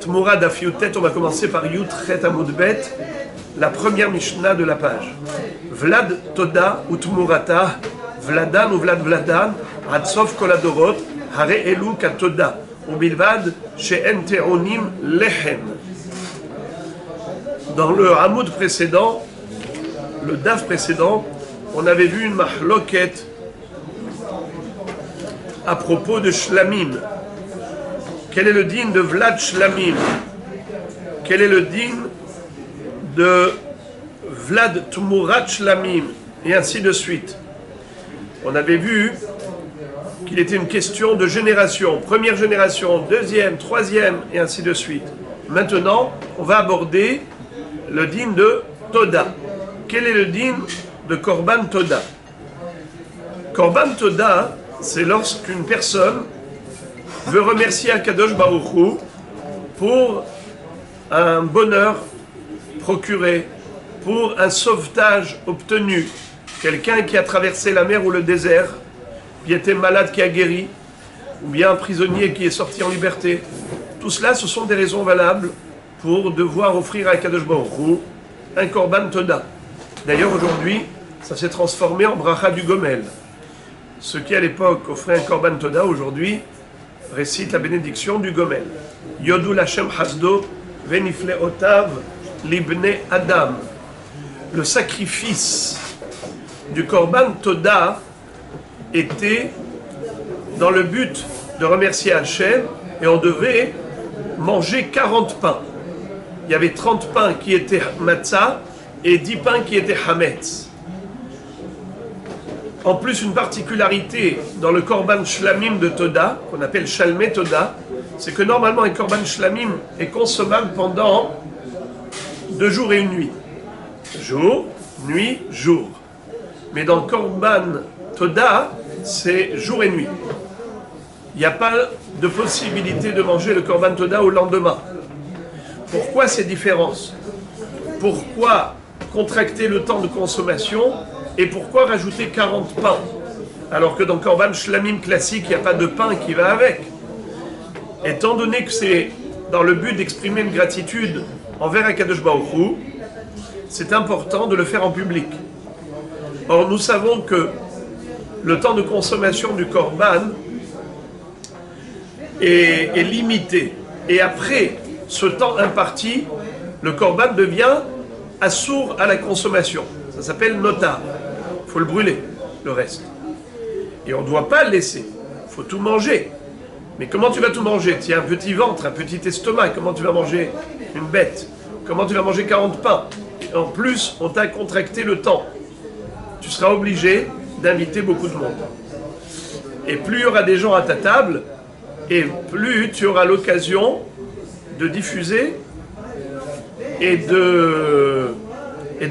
Tmura Daf Yutet, on va commencer par Yut Chet Amud Bet, la première Mishnah de la page. Vlad Toda ou Tmurata, Vladan ou Vlad Vladan, Hatzov Koladorot, Hare Elu Katoda, ou Bilvad, She'en Te'onim Lechem. Dans le Hamoud précédent, le Daf précédent, on avait vu une mahloket à propos de Shlamim. Quel est le din de Vlad Shlamim? Quel est le din de Vlad Tmurat Shlamim? Et ainsi de suite. On avait vu qu'il était une question de génération. Première génération, deuxième, troisième, et ainsi de suite. Maintenant, on va aborder le din de Toda. Quel est le din de Korban Toda? Korban Toda, c'est lorsqu'une personne veut remercier Akadosh Baruch Hu pour un bonheur procuré, pour un sauvetage obtenu. Quelqu'un qui a traversé la mer ou le désert, qui était malade, qui a guéri, ou bien un prisonnier qui est sorti en liberté. Tout cela, ce sont des raisons valables pour devoir offrir à Akadosh Baruch Hu un Korban Toda. D'ailleurs, aujourd'hui, ça s'est transformé en bracha du Gomel. Ceux qui, à l'époque, offraient un Korban Toda, aujourd'hui, récitent la bénédiction du Gomel. Yodou Lachem Hasdo, Venifle Otav, Libne Adam. Le sacrifice du Korban Toda était dans le but de remercier Hachem, et on devait manger 40 pains. Il y avait 30 pains qui étaient matzah et 10 pains qui étaient hametz. En plus, une particularité dans le Korban Shlamim de Toda, qu'on appelle Shalmei Toda, c'est que normalement un Korban Shlamim est consommable pendant 2 jours et une nuit. Jour, nuit, jour. Mais dans le Korban Toda, c'est jour et nuit. Il n'y a pas de possibilité de manger le Korban Toda au lendemain. Pourquoi ces différences? Pourquoi contracter le temps de consommation? Et pourquoi rajouter 40 pains? Alors que dans Korban Shlamim classique, il n'y a pas de pain qui va avec. Étant donné que c'est dans le but d'exprimer une gratitude envers Akadosh Baruch Hu, c'est important de le faire en public. Or, nous savons que le temps de consommation du Korban est limité. Et après ce temps imparti, le Korban devient assourd à la consommation. Ça s'appelle notar. Il faut le brûler, le reste. Et on ne doit pas le laisser. Il faut tout manger. Mais comment tu vas tout manger? Tu as un petit ventre, un petit estomac. Comment tu vas manger une bête? Comment tu vas manger 40 pains? Et en plus, on t'a contracté le temps. Tu seras obligé d'inviter beaucoup de monde. Et plus il y aura des gens à ta table, et plus tu auras l'occasion de diffuser et de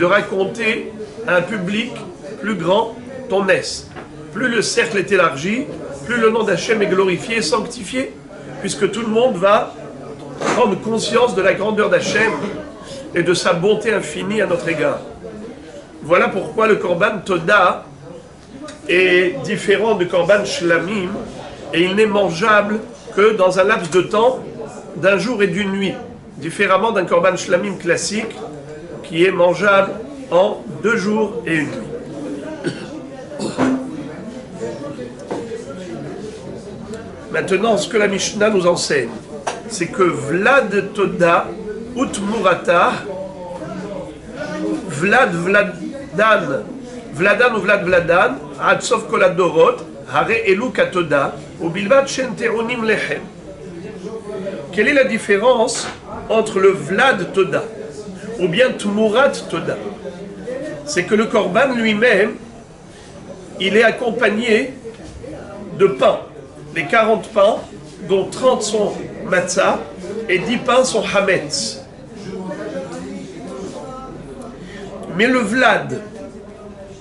raconter à un public plus grand ton ess. Plus le cercle est élargi, plus le nom d'Hachem est glorifié et sanctifié, puisque tout le monde va prendre conscience de la grandeur d'Hachem et de sa bonté infinie à notre égard. Voilà pourquoi le Korban Toda est différent du Korban Shlamim, et il n'est mangeable que dans un laps de temps d'un jour et d'une nuit, différemment d'un Korban Shlamim classique qui est mangeable en 2 jours et une nuit. Maintenant, ce que la Mishnah nous enseigne, c'est que Vlad Toda Utmurata, Vladan ou Vlad Vladan, Hatzov Koladorot, Hare Elu Katoda, ou Bilvad She'en Te'onim Lechem. Quelle est la différence entre le Vlad Toda ou bien Tmurat Toda? C'est que le Korban lui-même, il est accompagné de pains. Les 40 pains, dont 30 sont matzah et 10 pains sont hametz. Mais le Vlad,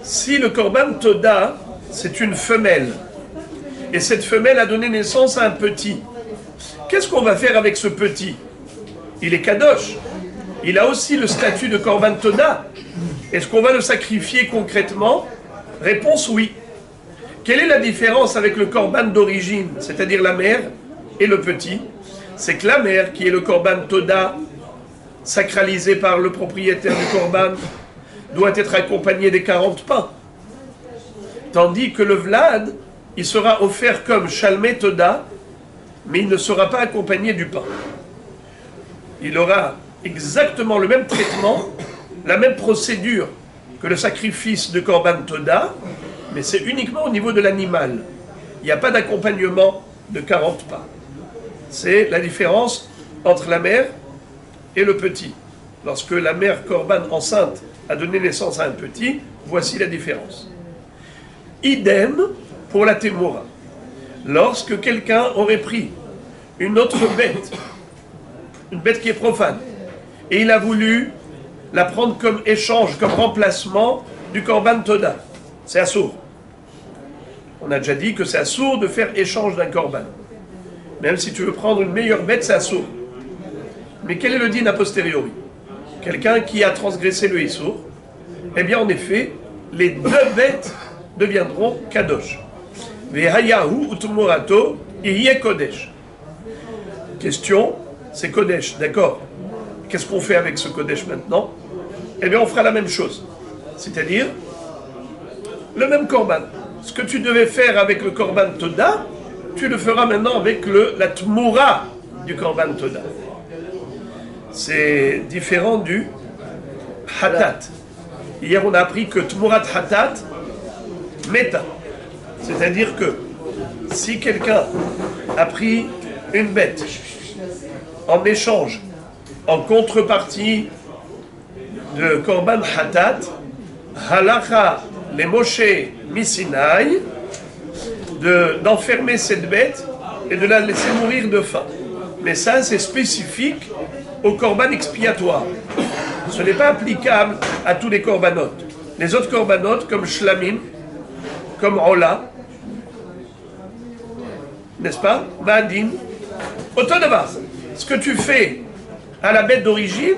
si le Korban Toda, c'est une femelle, et cette femelle a donné naissance à un petit, qu'est-ce qu'on va faire avec ce petit? Il est kadosh. Il a aussi le statut de Korban Toda. Est-ce qu'on va le sacrifier concrètement? Réponse oui. Quelle est la différence avec le Korban d'origine, c'est-à-dire la mère et le petit? c'est que la mère, qui est le korban toda, sacralisé par le propriétaire du korban, doit être accompagnée des 40 pains. Tandis que le vlad, il sera offert comme shalmei toda, mais il ne sera pas accompagné du pain. Il aura exactement le même traitement, la même procédure que le sacrifice de korban toda, mais c'est uniquement au niveau de l'animal. Il n'y a pas d'accompagnement de 40 pains. C'est la différence entre la mère et le petit. Lorsque la mère korban enceinte a donné naissance à un petit, voici la différence. Idem pour la témoura. Lorsque quelqu'un aurait pris une autre bête, une bête qui est profane, et il a voulu la prendre comme échange, comme remplacement du korban toda, c'est assourd. On a déjà dit que c'est assourd de faire échange d'un korban. Même si tu veux prendre une meilleure bête, c'est assourd. Mais quel est le din a posteriori? Quelqu'un qui a transgressé le issour, eh bien en effet, les deux bêtes deviendront kadosh. Vehayahu utmorato iye kodesh. Question, c'est kodesh, d'accord. Qu'est-ce qu'on fait avec ce kodesh maintenant? Eh bien on fera la même chose. C'est-à-dire, le même korban. Ce que tu devais faire avec le korban toda, tu le feras maintenant avec la tmoura du korban toda. C'est différent du hatat. Hier, on a appris que tmurat hatat, meta. C'est-à-dire que si quelqu'un a pris une bête en échange, en contrepartie de korban hatat, halacha les Moshe Misinaï, d'enfermer cette bête et de la laisser mourir de faim. Mais ça, c'est spécifique au korban expiatoire. Ce n'est pas applicable à tous les korbanot. Les autres korbanot, comme shlamim, comme ola, n'est-ce pas? Ba'adin, autant de base. Ce que tu fais à la bête d'origine,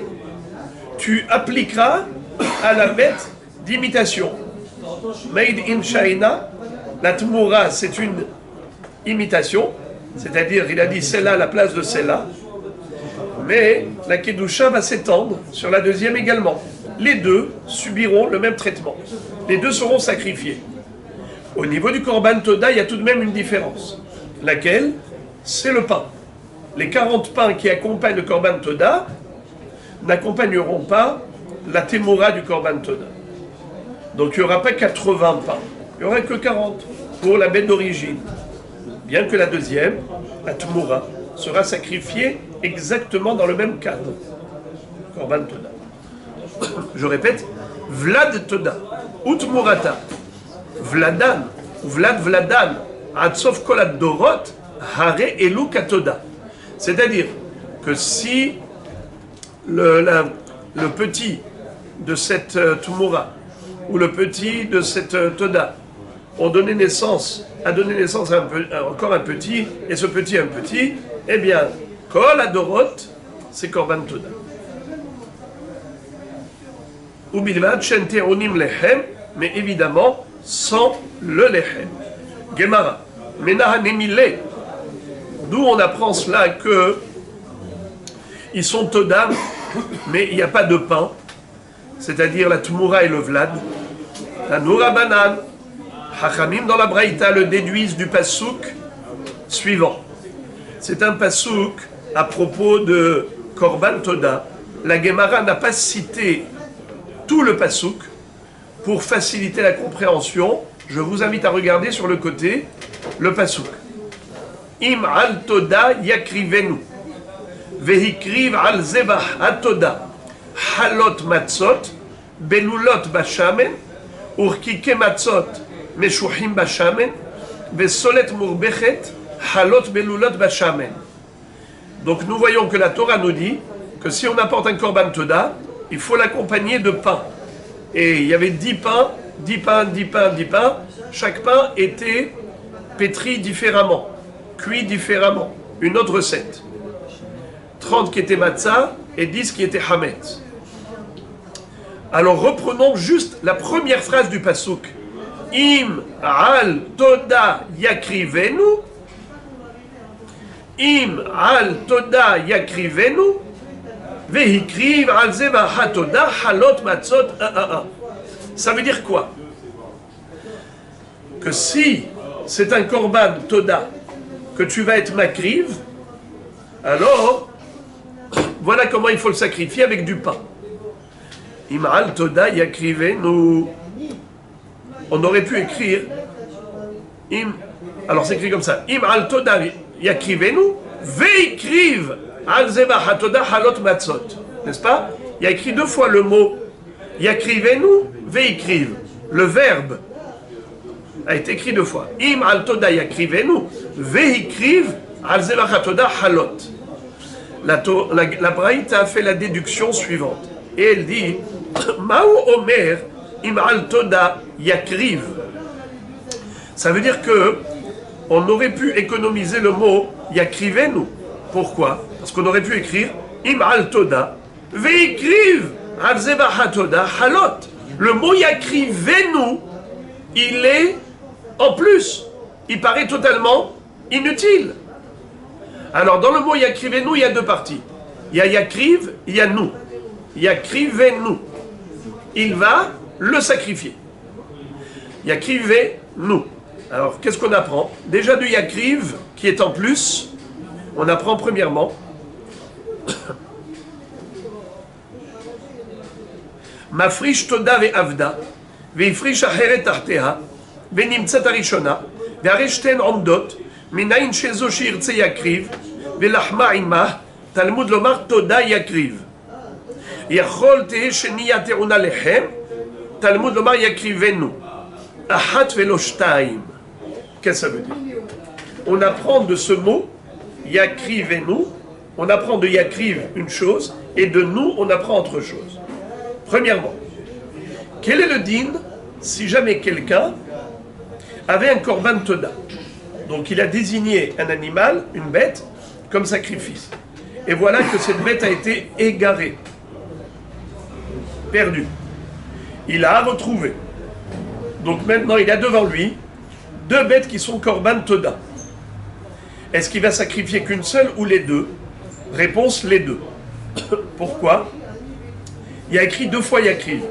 tu appliqueras à la bête d'imitation. Made in China, la tmoura, c'est une imitation, c'est-à-dire, il a dit celle-là à la place de celle-là, mais la kedusha va s'étendre sur la deuxième également. Les deux subiront le même traitement. Les deux seront sacrifiés. Au niveau du korban toda, il y a tout de même une différence. Laquelle? C'est le pain. Les 40 pains qui accompagnent le korban toda n'accompagneront pas la témoura du korban toda. Donc il n'y aura pas 80 pains, il n'y aura que 40 pour la bête d'origine. Bien que la deuxième, la tmoura, sera sacrifiée exactement dans le même cadre. Korban toda. Je répète, vlad toda, ou tmurata, vladan, ou vladan, adsof kolad dorot, hare elu katoda. C'est-à-dire que si le petit de cette tmoura, ou le petit de cette toda a donné naissance à encore un petit, et ce petit un petit, eh bien, kol adorot, c'est korban toda. Ou bilvad shente onim lechem, mais évidemment sans le lechem. Gemara, menahanemile, d'où on apprend cela que ils sont toda, mais il n'y a pas de pain. C'est-à-dire la tmoura et le vlad. La noura banan, Hachamim dans la Braïta le déduisent du pasouk suivant. C'est un pasouk à propos de korban toda. La Gemara n'a pas cité tout le pasouk pour faciliter la compréhension. Je vous invite à regarder sur le côté le pasouk. Im al toda yakrivenu, vehikriv al zebah atoda. Halot matzot, belulot bashamen, urkike matzot, meshuhim bashamen, vesolet murbechet, halot belulot bashamen. Donc nous voyons que la Torah nous dit que si on apporte un korban toda, il faut l'accompagner de pain. Et il y avait 10 pains, 10 pains, 10 pains, 10 pains. Chaque pain était pétri différemment, cuit différemment. Une autre recette. 30 qui étaient matzah et 10 qui étaient hametz. Alors reprenons juste la première phrase du pasuk. Im al toda yakrivenu. Im al toda yakrivenu, vehikriv al zeba hatoda halot matzot. Ça veut dire quoi? Que si c'est un korban toda, que tu vas être makriv, alors voilà comment il faut le sacrifier avec du pain. Im al toda yakrivenu. On aurait pu écrire alors c'est écrit comme ça. Im al toda yakrivenu, veikriv al zeba hatoda halot matzot. N'est-ce pas? Il y a écrit deux fois le mot yakrivenu, veikriv. Le verbe a été écrit deux fois. Im al toda yakrivenu, veikriv al zeba hatoda halot. La Braïta a fait la déduction suivante. Et elle dit Ma'u Omer im al toda yakriv. Ça veut dire que on aurait pu économiser le mot yakrivenu. Pourquoi? Parce qu'on aurait pu écrire im al toda veikriv al zeba hatoda halot. Le mot yakrivenu, il est en plus. Il paraît totalement inutile. Alors, dans le mot yakrivenu, il y a deux parties. Il y a yakriv, il y a nous. Yakrivenu. Il va le sacrifier. Yakrivenu. Alors, qu'est-ce qu'on apprend? Déjà du yakriv, qui est en plus, on apprend premièrement Mafrish toda ve avda, ve ifrish acheret arteha, ve nimtzat arishona, ve areshten omdot, minayin shezo shirtze yakriv, ולחמה עמה, תלמוד לומר תודה יקריב. יכול תהא שנייה טעונה לחם, תלמוד לומר יקריבנו. אחת ולא שתיים. Qu'est-ce que ça veut dire? On apprend de ce mot, yakrivenu, on apprend de yakriv une chose, et de nous, on apprend autre chose. Premièrement, quel est le din si jamais quelqu'un avait un korban toda? Donc il a désigné un animal, une bête, comme sacrifice. Et voilà que cette bête a été égarée, perdue. Il l'a retrouvée. Donc maintenant, il a devant lui deux bêtes qui sont korban toda. Est-ce qu'il va sacrifier qu'une seule ou les deux? Réponse, les deux. Pourquoi? Il y a écrit deux fois yakriv.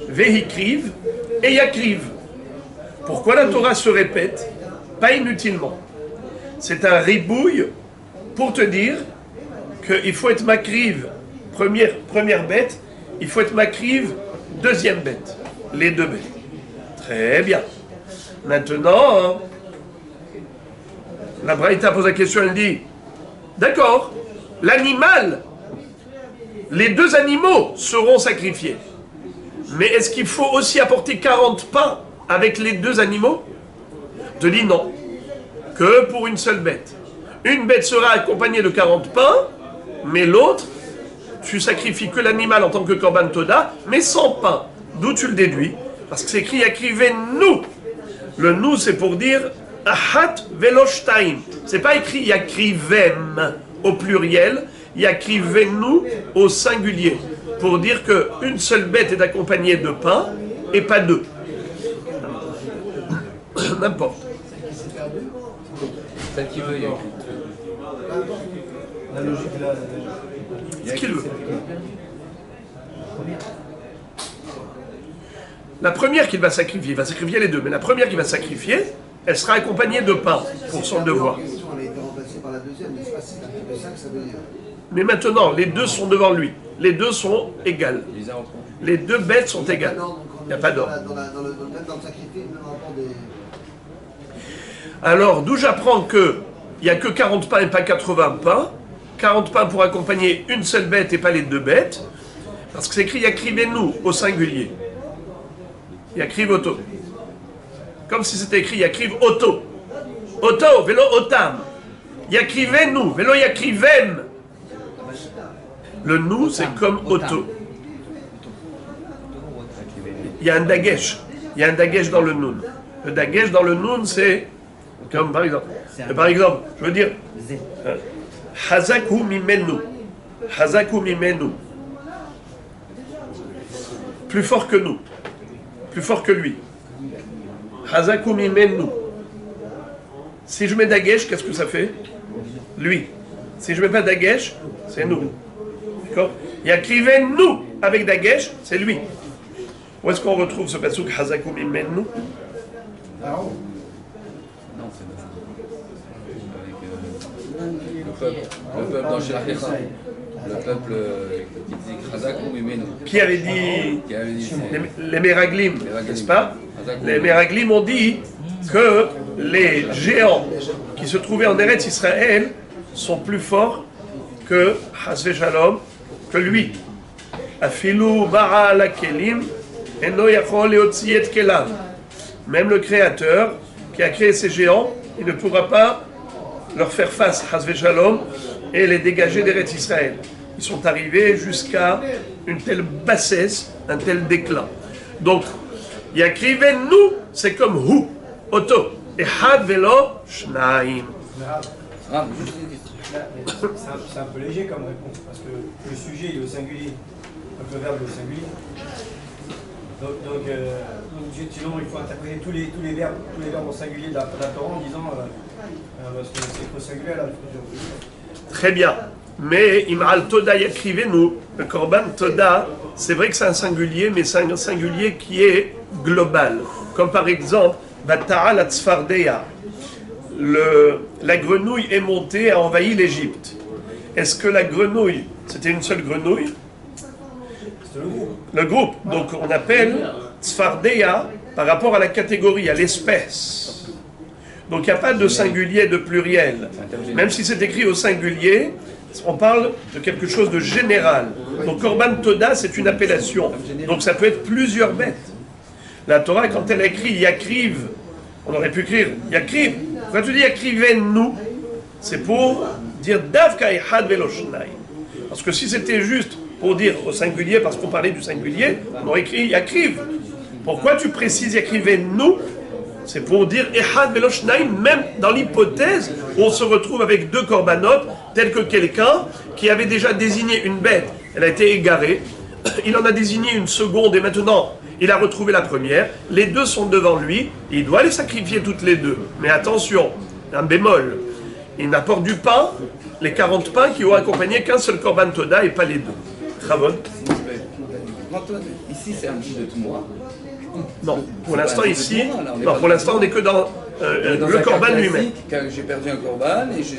Vehikriv et yakriv. Pourquoi la Torah se répète? Pas inutilement. C'est un ribouille pour te dire qu'il faut être makriv, première bête, il faut être makriv, deuxième bête, les deux bêtes. Très bien. Maintenant, la Braïta pose la question, elle dit, d'accord, l'animal, les deux animaux seront sacrifiés. Mais est-ce qu'il faut aussi apporter 40 pains avec les deux animaux? Je te dis non, que pour une seule bête. Une bête sera accompagnée de 40 pains, mais l'autre, tu sacrifies que l'animal en tant que korban toda, mais sans pain. D'où tu le déduis? Parce que c'est écrit yakrivenu. Le nous, c'est pour dire ahat veloshtaim. C'est pas écrit yakrivem au pluriel, yakrivenu au singulier. Pour dire qu'une seule bête est accompagnée de pain et pas deux. N'importe. Celle qui veut, il y a la logique là. Ce qu'il veut. La première qu'il va sacrifier, il va sacrifier les deux, mais la première qu'il va sacrifier, elle sera accompagnée de pain pour son devoir. Elle a été remplacée par la deuxième, n'est-ce pas? C'est un petit peu ça que ça veut dire. Mais maintenant, les deux sont devant lui. Les deux sont égales. Les deux bêtes sont égales. Il n'y a pas d'ordre. Même dans le sacrifice, même rapport des... Alors, d'où j'apprends qu'il n'y a que 40 pains et pas 80 pains. 40 pains pour accompagner une seule bête et pas les deux bêtes. Parce que c'est écrit yakrivenu au singulier. Yakriv auto. Comme si c'était écrit yakriv auto. Auto, vélo otam. Yakrivenu, vélo yakrivem. Le nous, c'est comme auto. Il y a un dagesh. Il y a un dagesh dans le nun. Le dagesh dans le nun, c'est comme par exemple. Je veux dire, Hazaku mimenu. Hazaku mimenu. Plus fort que nous. Plus fort que lui. Hazaku mimenu. Si je mets dagesh, qu'est-ce que ça fait? lui. Si je ne mets pas Dagesh, c'est nous. D'accord? Yakrivenu avec Dagesh, c'est lui. Où est-ce qu'on retrouve ce pasuk Hazakum Imenu? Non, c'est avec le peuple dans Shelachecha. Le peuple qui dit Hazakum Imenu. Qui avait dit les Meraglim, n'est-ce pas? Les Meraglim ont dit que les géants qui se trouvaient en Eretz Israël sont plus forts que Hasve Shalom, que lui. Afilu Baal Kelim eno yachol leotzi et kelav. Même le Créateur qui a créé ces géants, il ne pourra pas leur faire face, Hasve Shalom, et les dégager d'Eretz Israël. Ils sont arrivés jusqu'à une telle bassesse, un tel déclin. Donc, Yakrivenu, c'est comme Hu, Oto, et Had Velo Shnaim. Ah, juste une question. C'est un peu léger comme réponse, parce que le sujet il est au singulier, donc le verbe est au singulier. Donc sinon il faut interpréter tous les verbes au singulier de la Torah en disant, parce que c'est au singulier là. Très bien. Mais Im'al Toda Yakrivenu, le Korban Toda, c'est vrai que c'est un singulier, mais c'est un singulier qui est global. Comme par exemple, Bata'al Atzfardeya. La grenouille est montée, a envahi l'Égypte. Est-ce que la grenouille, c'était une seule grenouille? Le groupe. Donc on appelle Tzfardeya par rapport à la catégorie, à l'espèce. Donc il n'y a pas de singulier, de pluriel. Même si c'est écrit au singulier, on parle de quelque chose de général. Donc Korban Toda, c'est une appellation. Donc ça peut être plusieurs bêtes. La Torah, quand elle a écrit Yakriv, on aurait pu écrire Yakriv. Quand tu dis Yakrivenu, c'est pour dire Davka Ehad Velo Shnai. Parce que si c'était juste pour dire au singulier, parce qu'on parlait du singulier, on aurait écrit Yakriv. Pourquoi tu précises Yakrivenu? C'est pour dire Ehad Velo Shnai, même dans l'hypothèse où on se retrouve avec deux korbanot, tel que quelqu'un qui avait déjà désigné une bête, elle a été égarée, il en a désigné une seconde et maintenant il a retrouvé la première, les deux sont devant lui, il doit les sacrifier toutes les deux. Mais attention, un bémol, il n'apporte du pain, les 40 pains qui ont accompagné qu'un seul korban Toda et pas les deux. Chavon? Ici, c'est un petit de tout moi. Non, pour l'instant ici, non, pour l'instant on n'est que dans le korban lui-même. J'ai perdu un korban et je suis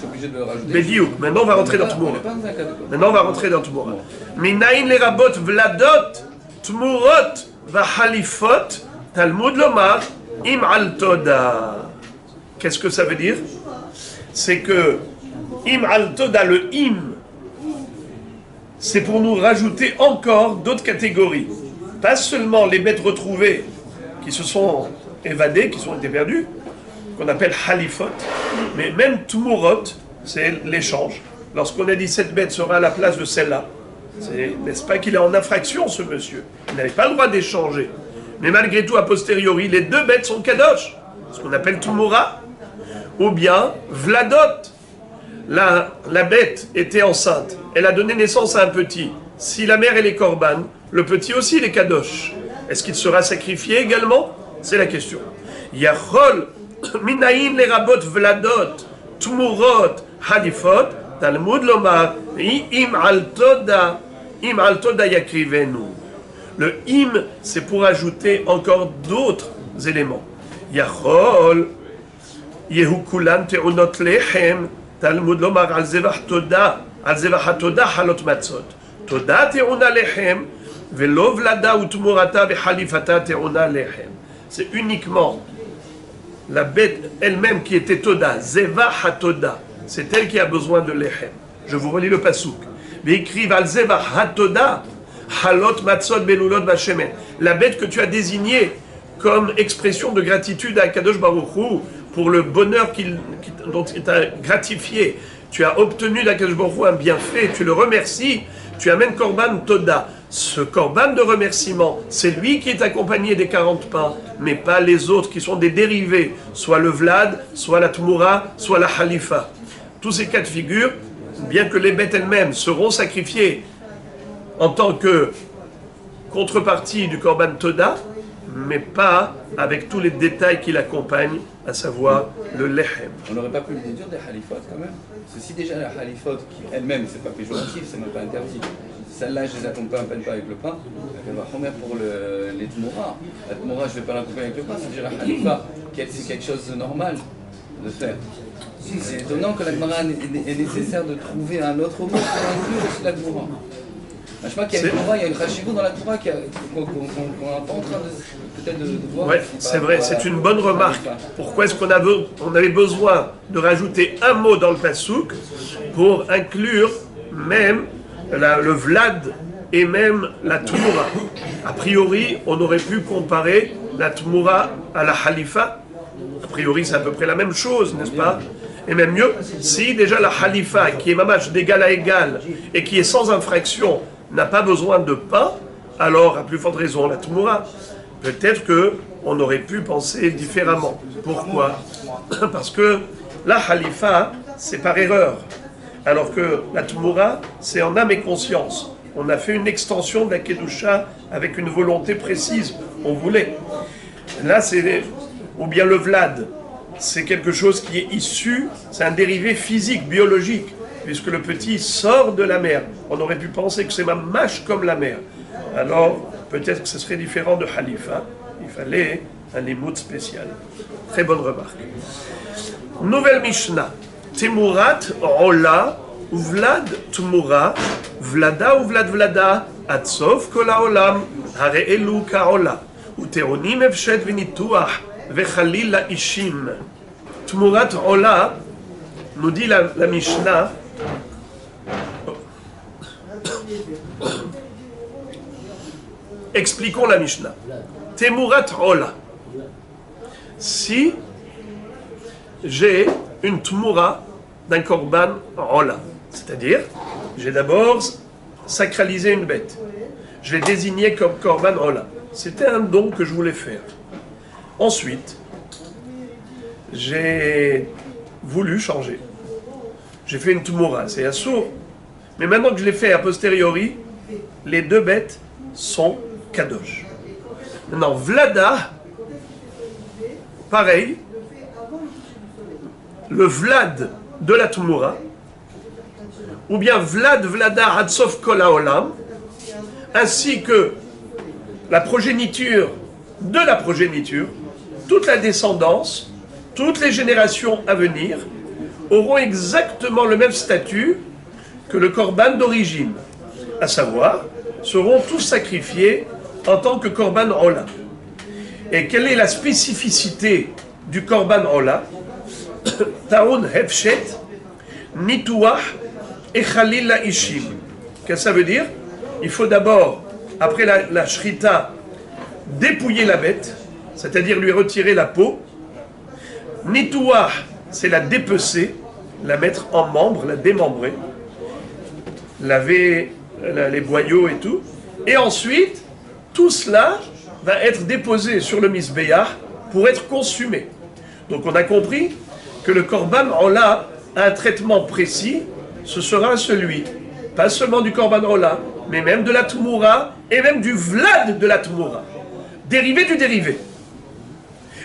obligé de le rajouter. Bédiouk, maintenant on va rentrer dans Tmoura. On n'est pas dans un cas de korban. Maintenant on va rentrer dans Tmoura. Minaïn les rabot vladot, Tmurot vahalifot, Talmud lomar, im al toda. Qu'est-ce que ça veut dire? C'est que im al toda, le im, c'est pour nous rajouter encore d'autres catégories. Pas seulement les bêtes retrouvées qui se sont évadées, qui sont été perdues, qu'on appelle halifot, mais même Tmurot, c'est l'échange. Lorsqu'on a dit cette bête sera à la place de celle-là, n'est-ce pas qu'il est en infraction ce monsieur? Il n'avait pas le droit d'échanger. Mais malgré tout, a posteriori, les deux bêtes sont kadosh, ce qu'on appelle Tmura, ou bien Vladot. La bête était enceinte, elle a donné naissance à un petit. Si la mère elle est korban, le petit aussi il est kadosh. Est-ce qu'il sera sacrifié également? C'est la question. Yachol minayin le rabot vladot tmurot halifot Talmud lomar im al toda yakrivenu. Le im c'est pour ajouter encore d'autres éléments. Yachol yehu kulan te'unot lechem Talmud lomar al zevach toda halot matzot. Toda te'una lechem, velo vlada ou tumurata vehalifata te'una lechem. C'est uniquement la bête elle-même qui était Toda, Zeva Hatoda. C'est elle qui a besoin de lechem. Je vous relis le pasouk. Vécrive al Zeva Hatoda, halot matzot belulot bashemen. La bête que tu as désignée comme expression de gratitude à Kadosh Baruch Hu pour le bonheur dont il t'a gratifié. Tu as obtenu d'Akadosh Baruch Hu un bienfait, tu le remercies. Tu amènes Korban Toda. Ce Korban de remerciement, c'est lui qui est accompagné des 40 pains, mais pas les autres qui sont des dérivés, soit le Vlad, soit la Tmura, soit la Halifa. Tous ces cas de figure, bien que les bêtes elles-mêmes seront sacrifiées en tant que contrepartie du Korban Toda, mais pas avec tous les détails qui l'accompagnent, à savoir le lechem. On n'aurait pas pu le déduire des halifot quand même. Parce que si déjà la halifot, qui elle-même, c'est pas péjoratif, c'est même pas interdit. Celle-là, je les accompagne pas avec le pain. Elle va remettre pour les tmoura. La tmoura, je vais pas l'accompagner avec le pain. C'est déjà la halifa, c'est quelque chose de normal de faire. C'est étonnant que la Gemara est nécessaire de trouver un autre mot pour inclure aussi la tmoura. Je crois qu'il y a une Torah, il y a une Rachivou dans la Torah qu'on n'est pas en train de peut-être de voir. Oui, c'est vrai, c'est une bonne remarque. Pourquoi est-ce qu'on avait besoin de rajouter un mot dans le Passouk pour inclure même le Vlad et même la Tmoura? A priori, on aurait pu comparer la Tmoura à la Halifa. A priori, c'est à peu près la même chose, n'est-ce pas? Et même mieux, si déjà la Halifa, qui est mamash d'égal à égal et qui est sans infraction, n'a pas besoin de pain, alors à plus forte raison la Tmoura. Peut-être qu'on aurait pu penser différemment. Pourquoi? Parce que la Halifa, c'est par erreur, alors que la Tmoura, c'est en âme et conscience. On a fait une extension de la Kedusha avec une volonté précise, on voulait. Là, c'est, ou bien le Vlad, c'est quelque chose qui est issu, c'est un dérivé physique, biologique, puisque le petit sort de la mère. On aurait pu penser que c'est ma mâche comme la mère. Alors, peut-être que ce serait différent de Halifa. Il fallait un limout spécial. Très bonne remarque. Nouvelle Mishnah. Temurat Ola, Vlad Tmura, Vlada ou Vlad Vlada, Atsov Kola Olam, Hare Elu Kaola, Uteonim Evshet Vinituach, Vechalil La Ishim. Tmurat Ola, nous dit la Mishnah, expliquons la Mishnah. Temurat Ola. Si j'ai une Tmura d'un Korban Ola, c'est-à-dire, j'ai d'abord sacralisé une bête. Je l'ai désignée comme Korban Ola. C'était un don que je voulais faire. Ensuite, j'ai voulu changer. J'ai fait une Tmura, c'est assourd. Mais maintenant que je l'ai fait a posteriori, les deux bêtes sont kadosh. Maintenant, Vlada, pareil, le Vlad de la Tmura, ou bien Vlad Vlada Hatsov Kol Haolam, ainsi que la progéniture de la progéniture, toute la descendance, toutes les générations à venir, auront exactement le même statut que le Korban d'origine, à savoir, seront tous sacrifiés en tant que Korban Ola. Et quelle est la spécificité du Korban Ola? Taoun Hefshet, Nituach et Khalil La Ishim. Qu'est-ce que ça veut dire? Il faut d'abord, après la shrita, dépouiller la bête, c'est-à-dire lui retirer la peau. Nituach, c'est la dépecer, la mettre en membres, la démembrer, laver les boyaux et tout. Et ensuite, tout cela va être déposé sur le misbéach pour être consumé. Donc on a compris que le korban ola a un traitement précis, ce sera celui, pas seulement du korban ola, mais même de la tmoura et même du vlad de la tmoura, dérivé du dérivé.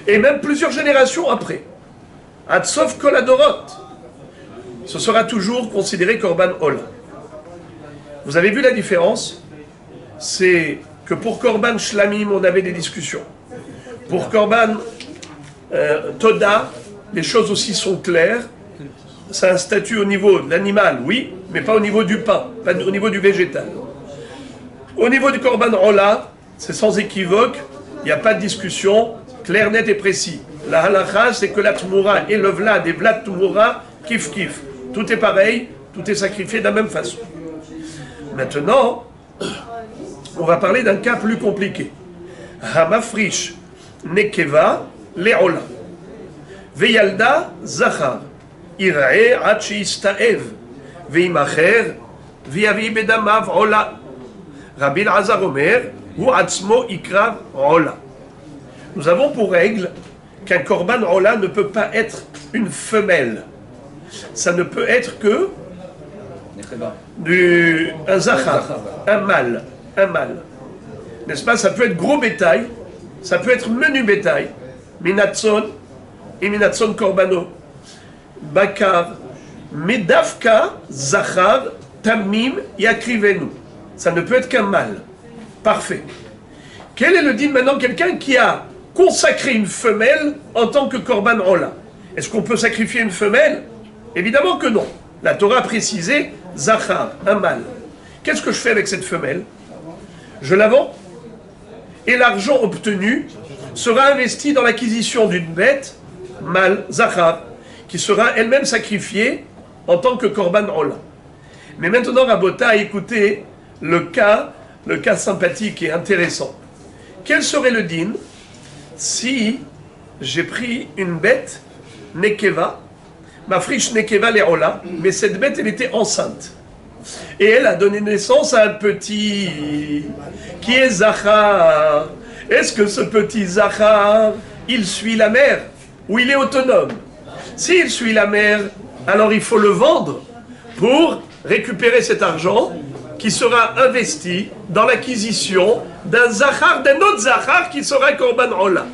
Et même plusieurs générations après. Atsov koladorot, ce sera toujours considéré korban ola. Vous avez vu la différence? C'est que pour korban shlamim, on avait des discussions. Pour korban toda, les choses aussi sont claires. C'est un statut au niveau de l'animal, oui, mais pas au niveau du pain, pas au niveau du végétal. Au niveau du korban ola, c'est sans équivoque, il n'y a pas de discussion, clair, net et précis. La halakha, c'est que la tmoura et le vlad et vlad tmoura, kif kif. Tout est pareil, tout est sacrifié de la même façon. Maintenant, on va parler d'un cas plus compliqué. Hamafrish nekeva leola. Veyalda zachar. Irae achi istaev. Veimacher viavi bedamav ola. Rabbi Elazar Omer, ou atzmo ikrav ola. Nous avons pour règle qu'un korban ola ne peut pas être une femelle. Ça ne peut être que un zachar, un mâle. N'est-ce pas? Ça peut être gros bétail, Ça peut être menu bétail, minatson et minatson korbano, bakar, medavka, zachar, tamim, yakrivenu. Ça ne peut être qu'un mâle. Parfait. Quel est le din maintenant? Quelqu'un qui a consacré une femelle en tant que korban ola. Est-ce qu'on peut sacrifier une femelle? Évidemment que non. La Torah a précisé zachar, un mâle. Qu'est-ce que je fais avec cette femelle? Je la vends et l'argent obtenu sera investi dans l'acquisition d'une bête, mâle, zachar, qui sera elle-même sacrifiée en tant que korban ola. Mais maintenant, Rabota, écoutez le cas sympathique et intéressant. Quel serait le din si j'ai pris une bête, nekeva, ma friche nekeva leola, mais cette bête, elle était enceinte. Et elle a donné naissance à un petit qui est Zachar. Est-ce que ce petit Zachar, il suit la mère ou il est autonome? S'il suit la mère, alors il faut le vendre pour récupérer cet argent qui sera investi dans l'acquisition d'un Zachar, d'un autre Zachar qui sera Korban Ola.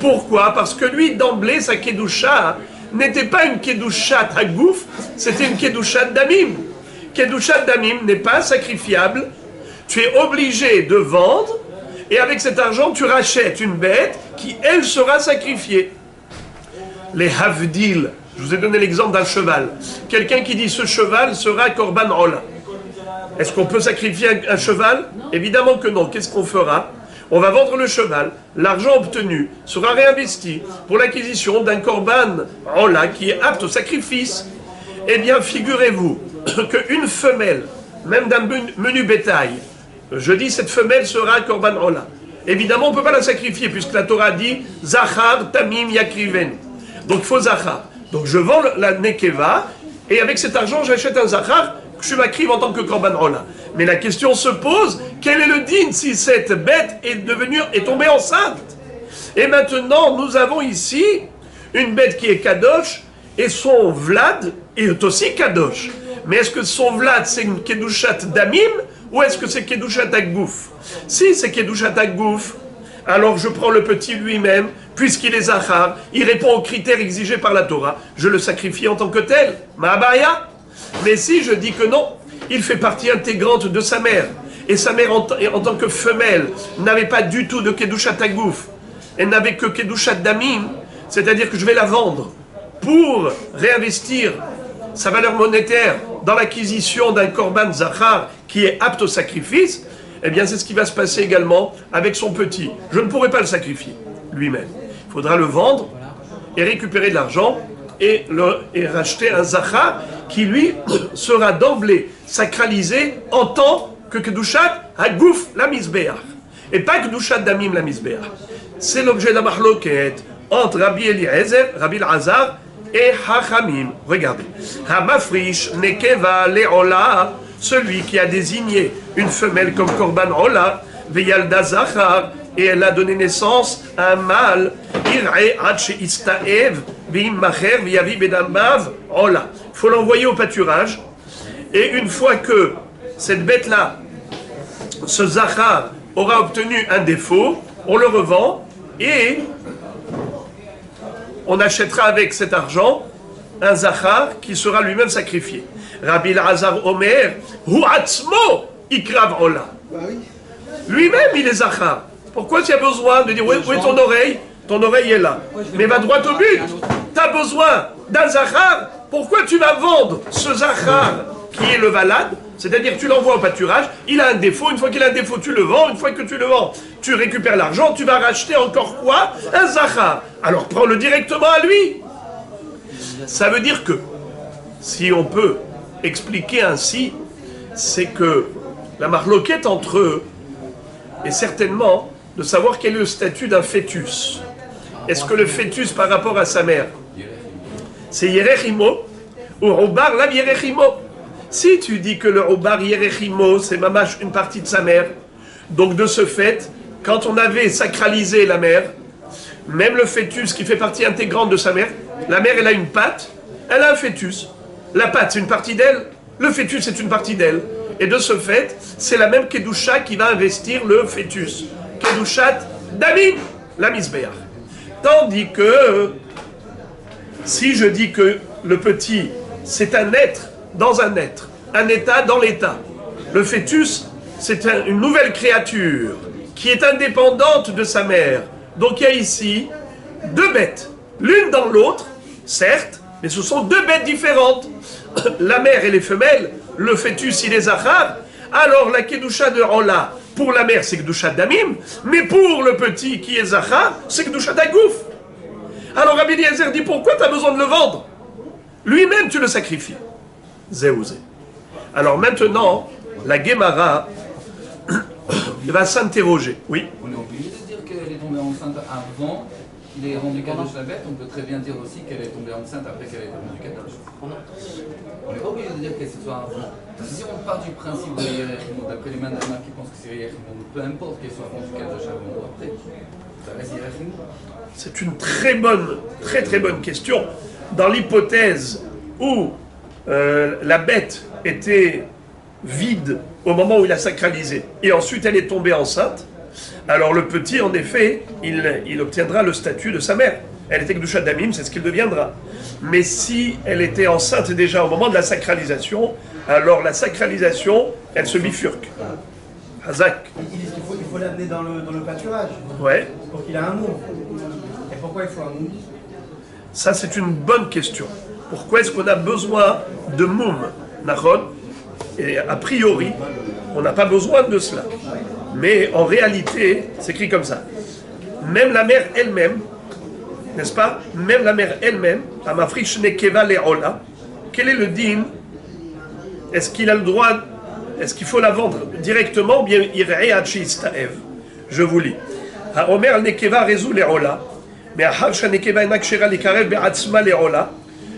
Pourquoi? Parce que lui, d'emblée, sa Kedusha n'était pas une Kedushat Hagouf, c'était une Kedushat Damim. Kedushat Damim n'est pas sacrifiable. Tu es obligé de vendre et avec cet argent, tu rachètes une bête qui, elle, sera sacrifiée. Les Havdil, je vous ai donné l'exemple d'un cheval. Quelqu'un qui dit ce cheval sera Korban Ola. Est-ce qu'on peut sacrifier un cheval? Évidemment que non. Qu'est-ce qu'on fera? On va vendre le cheval. L'argent obtenu sera réinvesti pour l'acquisition d'un Korban Ola qui est apte au sacrifice. Eh bien, figurez-vous qu'une femelle, même d'un menu bétail, je dis cette femelle sera Korban Ola. Évidemment, on ne peut pas la sacrifier puisque la Torah dit Zachar, Tamim, Yakriven. Donc il faut Zachar. Donc je vends la Nekeva et avec cet argent, j'achète un Zachar que je m'acrive en tant que Korban Ola. Mais la question se pose, quel est le din si cette bête est tombée enceinte? Et maintenant, nous avons ici une bête qui est Kadosh et son Vlad est aussi Kadosh. Mais est-ce que son Vlad, c'est une Kedushat Damim ou est-ce que c'est Kedushat Aggouf? Si c'est Kedushat Aggouf, alors je prends le petit lui-même, puisqu'il est Zachar, il répond aux critères exigés par la Torah, je le sacrifie en tant que tel, Ma'abaya. Mais si je dis que non, il fait partie intégrante de sa mère, et sa mère en tant que femelle n'avait pas du tout de Kedushat Aggouf, elle n'avait que Kedushat Damim, c'est-à-dire que je vais la vendre pour réinvestir sa valeur monétaire dans l'acquisition d'un Korban Zachar qui est apte au sacrifice, eh bien c'est ce qui va se passer également avec son petit. Je ne pourrai pas le sacrifier lui-même. Il faudra le vendre et récupérer de l'argent et racheter un Zachar qui lui sera d'emblée sacralisé en tant que Kedushat Hagouf la Mizbeach et pas Kedushat Damim la Mizbeach. C'est l'objet d'un mahloket entre Rabbi Eliezer, Rabbi Elazar et Hachamim. Regardez. Hamafrish nekeva leola, celui qui a désigné une femelle comme Korban Ola, veyalda Zachar, et elle a donné naissance à un mâle, ir'e ad she'istaev, v'immacher v'yavi bedamav Ola. Il faut l'envoyer au pâturage, et une fois que cette bête-là, ce Zachar, aura obtenu un défaut, on le revend, et on achètera avec cet argent un Zachar qui sera lui-même sacrifié. Rabbi Elazar Omer, Hu atzmo ikrav Ola. Lui-même, il est Zachar. Pourquoi tu as besoin de dire où est ton oreille? Ton oreille est là. Mais va droit au but. Tu as besoin d'un Zachar. Pourquoi tu vas vendre ce Zachar qui est le valade? C'est-à-dire que tu l'envoies au pâturage, il a un défaut, une fois qu'il a un défaut, tu le vends, une fois que tu le vends, tu récupères l'argent, tu vas racheter encore quoi? Un Zachar. Alors prends-le directement à lui. Ça veut dire que, si on peut expliquer ainsi, c'est que la marloquette entre eux est certainement de savoir quel est le statut d'un fœtus. Est-ce que le fœtus par rapport à sa mère, c'est Yerechimo ou Roubar la Yerechimo? Si tu dis que le Roubar Yerechimo, c'est mamash une partie de sa mère, donc de ce fait, quand on avait sacralisé la mère, même le fœtus qui fait partie intégrante de sa mère, la mère elle a une patte, elle a un fœtus. La patte c'est une partie d'elle, le fœtus c'est une partie d'elle. Et de ce fait, c'est la même Kedusha qui va investir le fœtus. Kedushat Damim, la misbéach. Tandis que, si je dis que le petit, c'est un être dans un être, un état dans l'état, le fœtus, c'est une nouvelle créature qui est indépendante de sa mère. Donc il y a ici deux bêtes, l'une dans l'autre, certes, mais ce sont deux bêtes différentes. La mère et les femelles, le fœtus il est zachar, alors la kedusha de Ola, pour la mère c'est kedusha damim, mais pour le petit qui est zachar, c'est kedusha dagouf. Alors Rabbi Eliezer dit pourquoi tu as besoin de le vendre? Lui-même tu le sacrifies. Zéouzé. Alors maintenant, la Gemara va s'interroger. Oui. On est obligé de dire qu'elle est tombée enceinte avant qu'il ait rendu Kadosh la bête. On peut très bien dire aussi qu'elle est tombée enceinte après qu'elle ait rendu Kadosh. On n'est pas obligé de dire que ce soit avant. Si on part du principe de Yerechimon, d'après les Mandama qui pensent que c'est Yerechimon, peu importe qu'elle soit rendue Kadosh avant ou après, ça reste Yerechimon. C'est une très bonne question. Dans l'hypothèse où la bête était vide au moment où il a sacralisé, et ensuite elle est tombée enceinte, alors le petit, en effet, il obtiendra le statut de sa mère. Elle était Kedusha Damim, c'est ce qu'il deviendra. Mais si elle était enceinte déjà au moment de la sacralisation, alors la sacralisation, elle se bifurque. Hazak. Ils disent qu'il faut l'amener dans le pâturage Ouais. pour qu'il ait un moum. Et pourquoi il faut un moum? Ça, c'est une bonne question. Pourquoi est-ce qu'on a besoin de moum, Nahon? Et a priori, on n'a pas besoin de cela. Mais en réalité, c'est écrit comme ça. Même la mère elle-même, n'est-ce pas? Même la mère elle-même, Amafrish Nekeva Leola, quel est le din? Est-ce qu'il a le droit, est-ce qu'il faut la vendre directement ou bien Irei Achistaev? Je vous lis. Haomer Nekeva Rezu Leola, מאחר שהנקבה אינה כשרה לקרב בעצמה לעולה,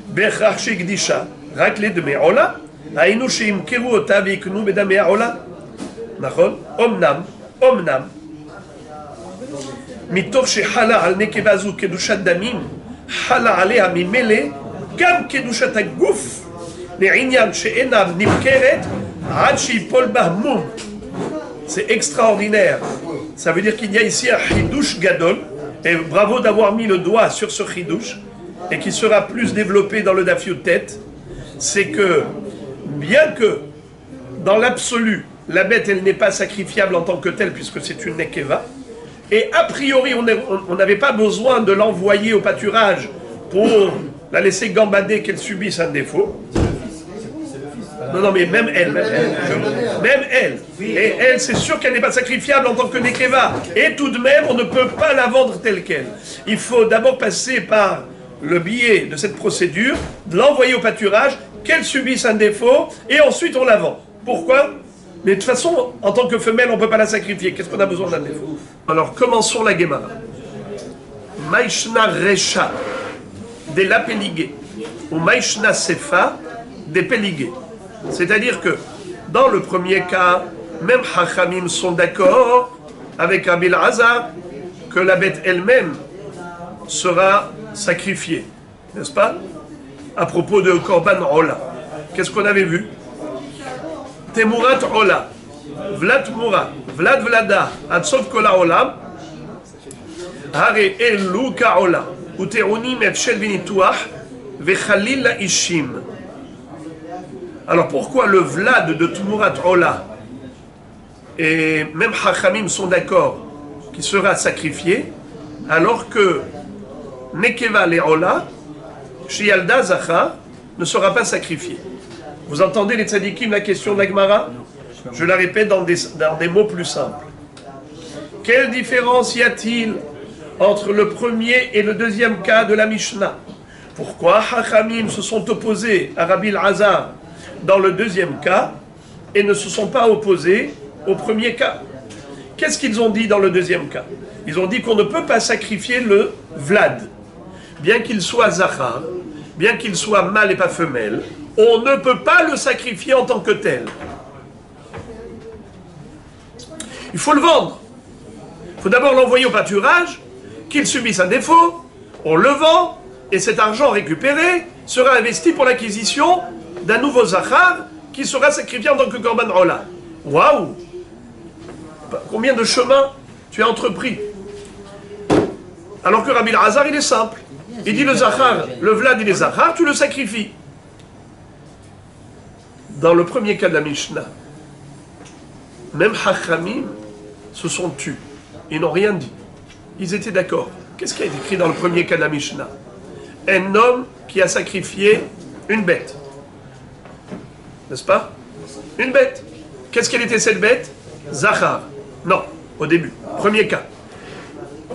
בהכרח שהקדישה רק לדמי עולה, היינו שימכרו אותה ויקנו בדמי העולה. נכון? אמנם, מתוך שחלה על נקבה זו קדושת דמים, חלה עליה ממילא גם קדושת הגוף, לעניין שאינה נמכרת עד שיפול בה מום. C'est extraordinaire. Ça veut dire qu'il y a ici un chidouche gadol. Et bravo d'avoir mis le doigt sur ce chidouche, et qui sera plus développé dans le Daf Yutet, c'est que, bien que, dans l'absolu, la bête, elle n'est pas sacrifiable en tant que telle, puisque c'est une nekeva, et a priori, on n'avait pas besoin de l'envoyer au pâturage pour la laisser gambader qu'elle subisse un défaut. Non, mais même elle. Et elle, c'est sûr qu'elle n'est pas sacrifiable en tant que nekeva. Et tout de même, on ne peut pas la vendre telle qu'elle. Il faut d'abord passer par le biais de cette procédure, de l'envoyer au pâturage, qu'elle subisse un défaut, et ensuite on la vend. Pourquoi? Mais de toute façon, en tant que femelle, on ne peut pas la sacrifier. Qu'est-ce qu'on a besoin d'un défaut? Alors, commençons la Gemara. Maïshna Recha, des lapéligés, ou Maïshna Sefa, des péligés. C'est-à-dire que, dans le premier cas, même Hachamim sont d'accord avec Rabbi Elazar que la bête elle-même sera sacrifiée, n'est-ce pas? À propos de Korban Ola. Qu'est-ce qu'on avait vu? Temurat Ola, Vlad Mura, Vlad Vlada, Atsov Kola Olam, Hare Elu Ka Ola, Uterunim Efshel Vinituach, Vechalil La Ishim. Alors pourquoi le Vlad de Tumurat Ola et même Hachamim sont d'accord qu'il sera sacrifié, alors que Nekeva le Ola, Shialda Zachar, ne sera pas sacrifié? Vous entendez les tzadikim la question de la Gemara? Je la répète dans des mots plus simples. Quelle différence y a-t-il entre le premier et le deuxième cas de la Mishnah? Pourquoi Hachamim se sont opposés à Rabbi Elazar dans le deuxième cas et ne se sont pas opposés au premier cas? Qu'est-ce qu'ils ont dit dans le deuxième cas? Ils ont dit qu'on ne peut pas sacrifier le Vlad. Bien qu'il soit Zachar, bien qu'il soit mâle et pas femelle, on ne peut pas le sacrifier en tant que tel. Il faut le vendre. Il faut d'abord l'envoyer au pâturage, qu'il subisse un défaut, on le vend, et cet argent récupéré sera investi pour l'acquisition d'un nouveau Zachar qui sera sacrifié en tant que Korban Ola. Waouh! Combien de chemins tu as entrepris? Alors que Rabbi Elazar, il est simple. Il dit le Zachar, le Vlad, il est Zachar, tu le sacrifies. Dans le premier cas de la Mishnah, même Hachamim se sont tus. Ils n'ont rien dit. Ils étaient d'accord. Qu'est-ce qui a été écrit dans le premier cas de la Mishnah? Un homme qui a sacrifié une bête. N'est-ce pas? Une bête. Qu'est-ce qu'elle était cette bête? Zachar. Non, au début. Premier cas.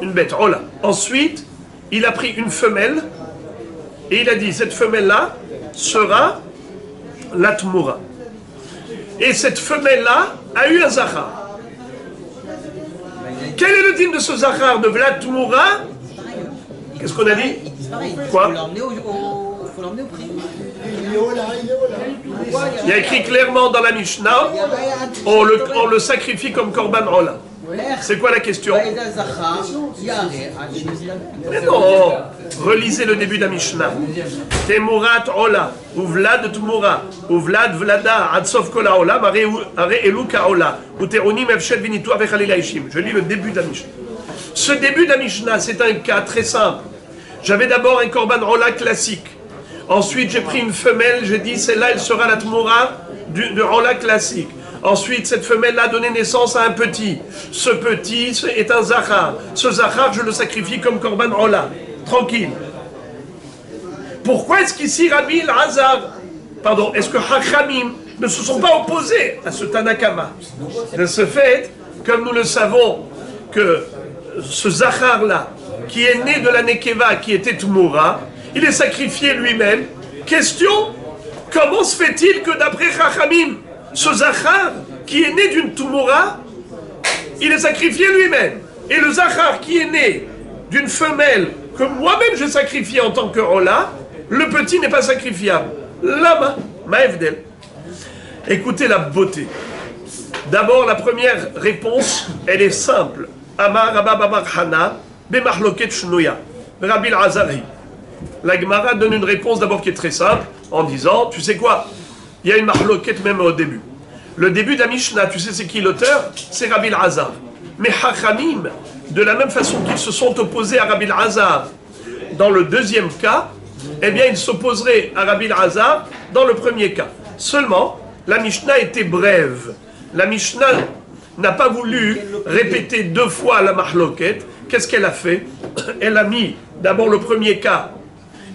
Une bête. Oh là. Ensuite, il a pris une femelle et il a dit cette femelle-là sera la Tmoura. Et cette femelle-là a eu un Zachar. Quel est le dîme de ce Zachar de Vlad Tmoura? Qu'est-ce qu'on a dit? Quoi? Il faut l'emmener au prix. Il y a écrit clairement dans la Mishnah, on le sacrifie comme Korban Ola. C'est quoi la question? Mais non, relisez le début de la Mishnah. Temurat Ola, ou Vlad Tmura, ou Vlad Vlada, Adsof Kola Ola, Are Eluka Ola, ou Terunim Evshet Vinitu avec Halila Ishim. Je lis le début de la Mishnah. Ce début de la Mishnah, c'est un cas très simple. J'avais d'abord un Korban Ola classique. Ensuite, j'ai pris une femelle, j'ai dit, celle-là, elle sera la Tmoura de Ola classique. Ensuite, cette femelle a donné naissance à un petit. Ce petit est un Zachar. Ce Zachar, je le sacrifie comme Korban Ola. Tranquille. Pourquoi est-ce qu'ici, Rabbi Elazar, est-ce que Hachamim ne se sont pas opposés à ce Tanakama? De ce fait, comme nous le savons, que ce Zachar-là, qui est né de la Nekeva, qui était Tmoura, il est sacrifié lui-même. Question, comment se fait-il que d'après Chachamim, ce Zachar, qui est né d'une Tmoura, il est sacrifié lui-même. Et le Zachar, qui est né d'une femelle, que moi-même je sacrifie en tant que Ola, le petit n'est pas sacrifiable. Lama, Maevdel. Écoutez la beauté. D'abord, la première réponse, elle est simple. Amar Rabba Babar Hana, Bemachloket Shnuya, Rabbi Elazari. La Gemara donne une réponse d'abord qui est très simple, en disant, tu sais quoi, il y a une mahloket même au début. Le début de la Mishnah, tu sais c'est qui l'auteur? C'est Rabbi Elazar. Mais Hachamim, de la même façon qu'ils se sont opposés à Rabbi Elazar dans le deuxième cas, eh bien ils s'opposeraient à Rabbi Elazar dans le premier cas. Seulement, la Mishnah était brève. La Mishnah n'a pas voulu répéter deux fois la mahloket. Qu'est-ce qu'elle a fait? Elle a mis d'abord le premier cas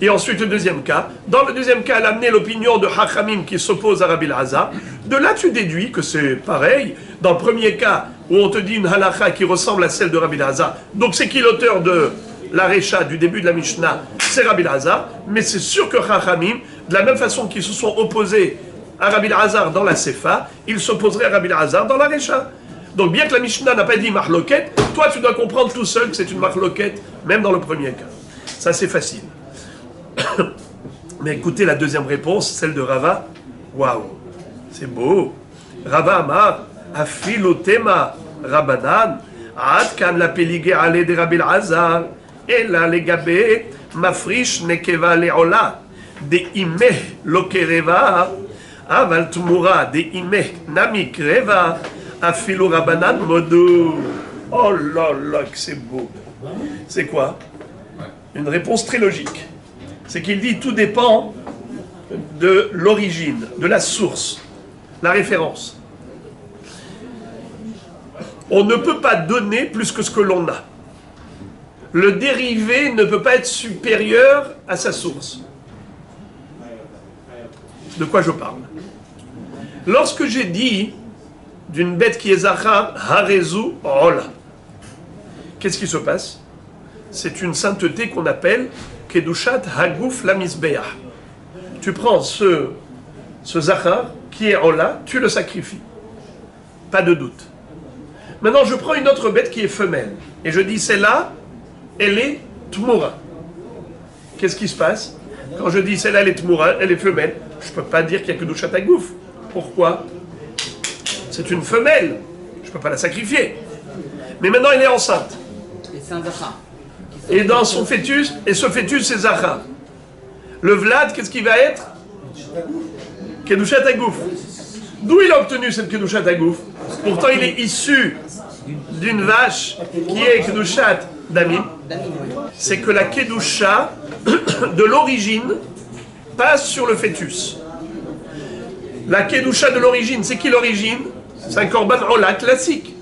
et ensuite le deuxième cas. Dans le deuxième cas, elle a amené l'opinion de Hachamim qui s'oppose à Rabbi Elazar. De là, tu déduis que c'est pareil. Dans le premier cas, où on te dit une halakha qui ressemble à celle de Rabbi Elazar. Donc c'est qui l'auteur de la Recha du début de la Mishnah? C'est Rabbi Elazar. Mais c'est sûr que Hachamim, de la même façon qu'ils se sont opposés à Rabbi Elazar dans la Sefa, ils s'opposeraient à Rabbi Elazar dans la Recha. Donc bien que la Mishnah n'a pas dit mahloket, toi tu dois comprendre tout seul que c'est une mahloket, même dans le premier cas. Ça c'est facile. Mais écoutez la deuxième réponse, celle de Rava. Waouh, c'est beau. Rava Amar, Afilotema Rabanan, Ad kan la peligé ale de Rabbi Elazar, et la legabe mafrish nekeva leola, de imeh lokereva, aval tumura, de imeh namikreva, Afilo Rabanan Modou. Oh là là, que c'est beau. C'est quoi? Une réponse très logique. C'est qu'il dit tout dépend de l'origine, de la source, la référence. On ne peut pas donner plus que ce que l'on a. Le dérivé ne peut pas être supérieur à sa source. De quoi je parle? Lorsque j'ai dit d'une bête qui est Zachar, Harezu, Ola. Qu'est-ce qui se passe? C'est une sainteté qu'on appelle Kedushat Haguf Lamizbeah. Tu prends ce Zachar qui est Ola, tu le sacrifies. Pas de doute. Maintenant, je prends une autre bête qui est femelle. Et je dis, celle-là, elle est Tmoura. Qu'est-ce qui se passe? Quand je dis, celle-là, elle est Tmoura, elle est femelle, je ne peux pas dire qu'il y a Kedushat Haguf. Pourquoi? C'est une femelle. Je ne peux pas la sacrifier. Mais maintenant, elle est enceinte. Et c'est un Zachar. Et dans son fœtus, et ce fœtus, c'est Zachar. Le Vlad, qu'est-ce qu'il va être? Kedushat Hagouf. D'où il a obtenu cette Kedushat Hagouf? Pourtant, il est issu d'une vache qui est Kedushat Damim. c'est que la Kedusha, de l'origine, passe sur le fœtus. La Kedusha de l'origine, c'est qui l'origine? C'est un korban ola classique.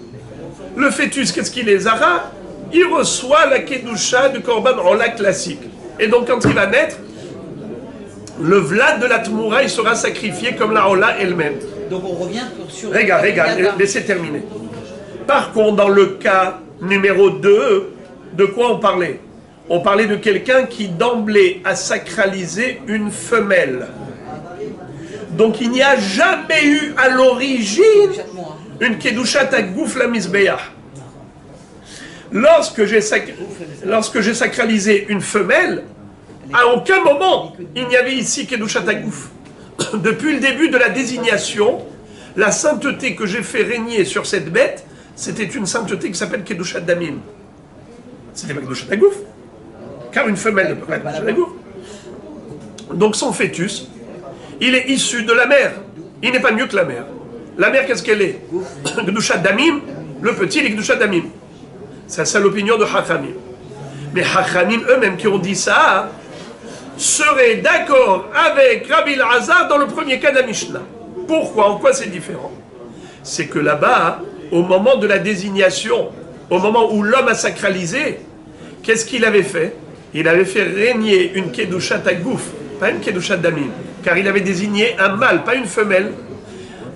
Le fœtus, qu'est-ce qu'il est, Zara? Il reçoit la Kedusha du korban ola classique. Et donc quand il va naître, le vlad de la Tmoura, il sera sacrifié comme la ola elle-même. Donc on revient sur... Regarde, laissez terminer. Par contre, dans le cas numéro 2, de quoi on parlait? On parlait de quelqu'un qui d'emblée a sacralisé une femelle. Donc il n'y a jamais eu à l'origine une Kedushat Agouf la Mizbeah. Lorsque j'ai sacralisé une femelle, à aucun moment il n'y avait ici Kedushat Agouf. Depuis le début de la désignation, la sainteté que j'ai fait régner sur cette bête, c'était une sainteté qui s'appelle Kedushat Damim. C'était pas Kedushat Agouf, car une femelle ne peut pas être Kedushat Agouf. Donc son fœtus, il est issu de la mère. Il n'est pas mieux que la mère. La mère, qu'est-ce qu'elle est? Kedushat Damim, le petit, il est Kedushat Damim. C'est ça l'opinion de Hachamim. Mais Hachamim eux-mêmes qui ont dit ça, seraient d'accord avec Rabbi Elazar dans le premier cas de la Mishnah. Pourquoi? En quoi c'est différent? C'est que là-bas, au moment de la désignation, au moment où l'homme a sacralisé, qu'est-ce qu'il avait fait? Il avait fait régner une Kedushat Agouf, pas une Kedushat Damim, car il avait désigné un mâle, pas une femelle.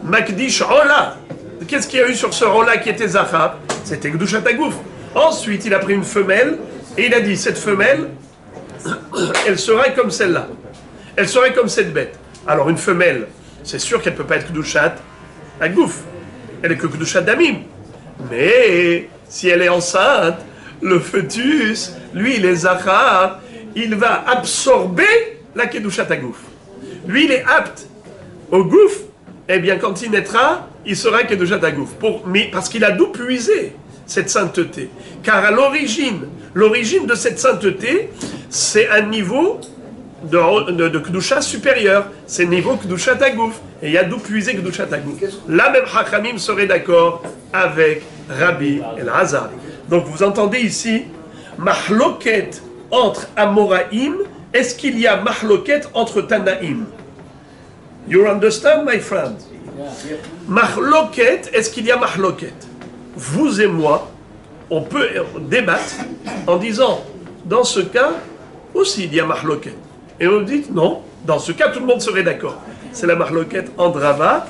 Makdish Ola. Qu'est-ce qu'il y a eu sur ce Ola qui était Zahar? C'était Kedushat Agouf. Ensuite, il a pris une femelle et il a dit, cette femelle, elle sera comme celle-là. Elle serait comme cette bête. Alors une femelle, c'est sûr qu'elle ne peut pas être Kedushat Agouf. Elle est que Kedushat Damim. Mais si elle est enceinte, le fœtus, lui, il est Zahar, il va absorber la Kedushat Agouf. Lui, il est apte au Gouf. Eh bien, quand il naîtra, il sera Kedushat Agouf. Mais parce qu'il a d'où puiser cette sainteté. Car à l'origine de cette sainteté, c'est un niveau de Kedusha supérieur. C'est niveau Kedushat Agouf. Et il y a d'où puiser Kedushat Agouf. Là même, Hachamim serait d'accord avec Rabbi Elazar. Donc vous entendez ici, mahloket entre Amoraïm, est-ce qu'il y a mahloket entre Tanaïm? You understand, my friend? Mahloket, est-ce qu'il y a mahloket? Vous et moi, on peut débattre en disant, dans ce cas, aussi il y a mahloket. Et on dit, non, dans ce cas, tout le monde serait d'accord. C'est la mahloket entre Rava